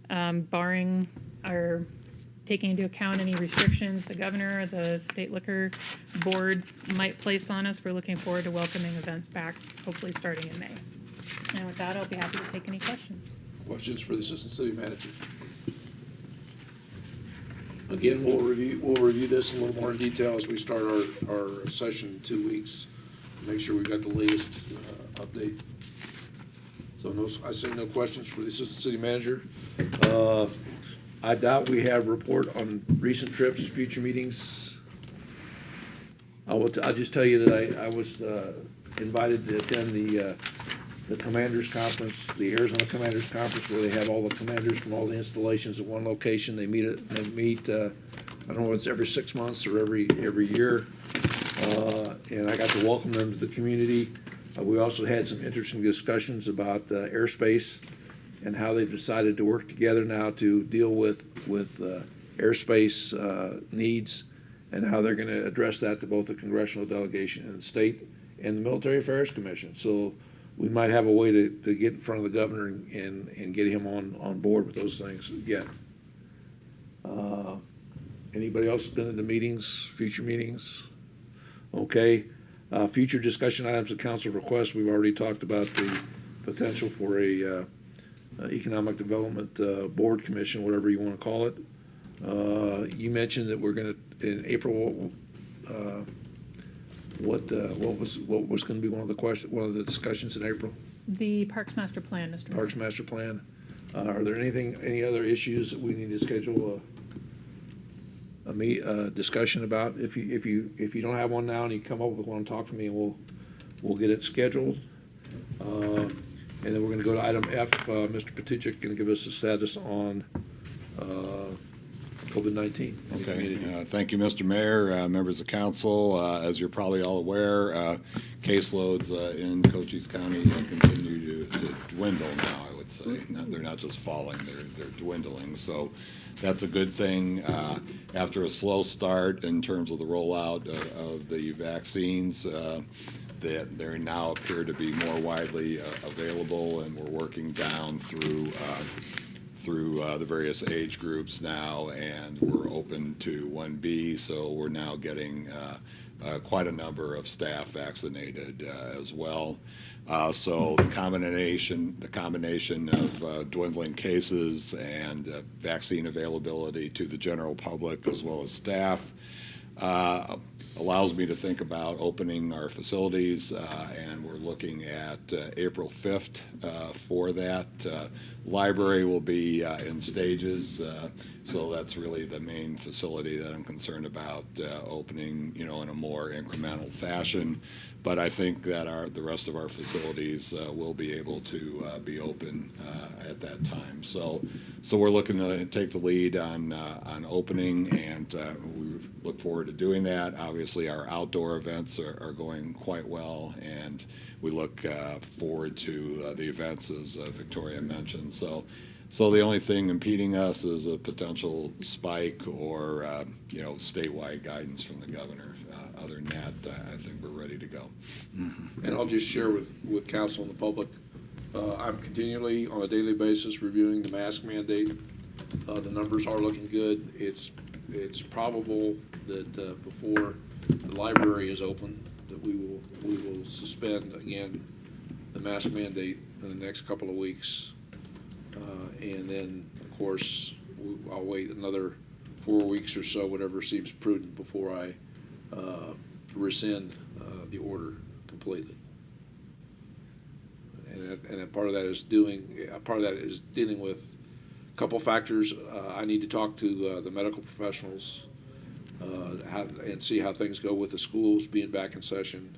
barring or taking into account any restrictions the governor or the state liquor board might place on us, we're looking forward to welcoming events back, hopefully starting in May. And with that, I'll be happy to take any questions. Questions for the Assistant City Manager? Again, we'll review this in a little more in detail as we start our session in 2 weeks. Make sure we've got the latest update. So I see no questions for the Assistant City Manager. I doubt we have a report on recent trips, future meetings. I'll just tell you that I was invited to attend the Commanders Conference, the Arizona Commanders Conference, where they have all the commanders from all the installations at one location. They meet, I don't know if it's every 6 months or every year. And I got to welcome them to the community. We also had some interesting discussions about airspace and how they've decided to work together now to deal with airspace needs, and how they're going to address that to both the congressional delegation and the state and the Military Affairs Commission. So we might have a way to get in front of the governor and get him on board with those things again. Anybody else been in the meetings, future meetings? Okay. Future discussion items of council requests. We've already talked about the potential for a Economic Development Board Commission, whatever you want to call it. You mentioned that we're going to, in April, what was going to be one of the discussions in April? The Parks Master Plan, Mr. Mayor. Parks Master Plan. Are there any other issues that we need to schedule a discussion about? If you don't have one now and you come up with one, talk to me and we'll get it scheduled. And then we're going to go to item F. Mr. Petitchik going to give us a status on COVID-19. Okay, thank you, Mr. Mayor, members of council. As you're probably all aware, caseloads in Cochise County continue to dwindle now, I would say. They're not just falling, they're dwindling. So that's a good thing. After a slow start in terms of the rollout of the vaccines, that they now appear to be more widely available, and we're working down through the various age groups now, and we're open to 1B, so we're now getting quite a number of staff vaccinated as well. So the combination of dwindling cases and vaccine availability to the general public as well as staff allows me to think about opening our facilities, and we're looking at April 5th for that. Library will be in stages, so that's really the main facility that I'm concerned about opening, in a more incremental fashion. But I think that the rest of our facilities will be able to be open at that time. So we're looking to take the lead on opening, and we look forward to doing that. Obviously, our outdoor events are going quite well, and we look forward to the events as Victoria mentioned. So the only thing impeding us is a potential spike or statewide guidance from the governor. Other than that, I think we're ready to go. And I'll just share with council and the public, I'm continually, on a daily basis, reviewing the mask mandate. The numbers are looking good. It's probable that before the library is open, that we will suspend again the mask mandate in the next couple of weeks. And then, of course, I'll wait another 4 weeks or so, whatever seems prudent, before I rescind the order completely. And part of that is dealing with a couple factors. I need to talk to the medical professionals and see how things go with the schools being back in session,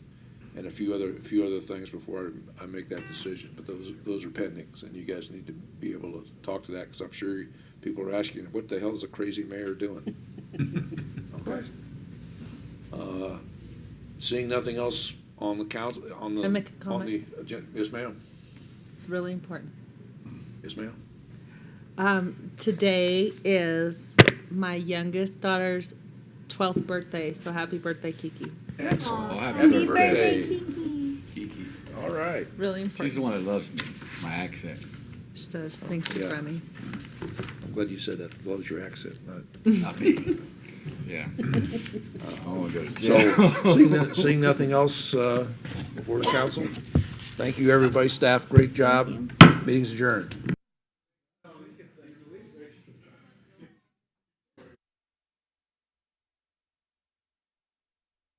and a few other things before I make that decision. But those are pending, and you guys need to be able to talk to that, because I'm sure people are asking, what the hell is a crazy mayor doing? Of course. Seeing nothing else on the council, on the, Can I make a on comment? the agenda. Yes, ma'am. It's really important. Yes, ma'am. Today is my youngest daughter's 12th birthday, so happy birthday, Kiki. Excellent. Happy birthday, Kiki. Kiki. All right. Really important. She's the one that loves me, my accent. She does. Thanks, you're Yeah. funny. I'm glad you said that. As well as your accent. Not me. Yeah. I want to go to jail. So, seeing nothing else before the council, thank you, everybody. Staff, great job. Meeting's adjourned.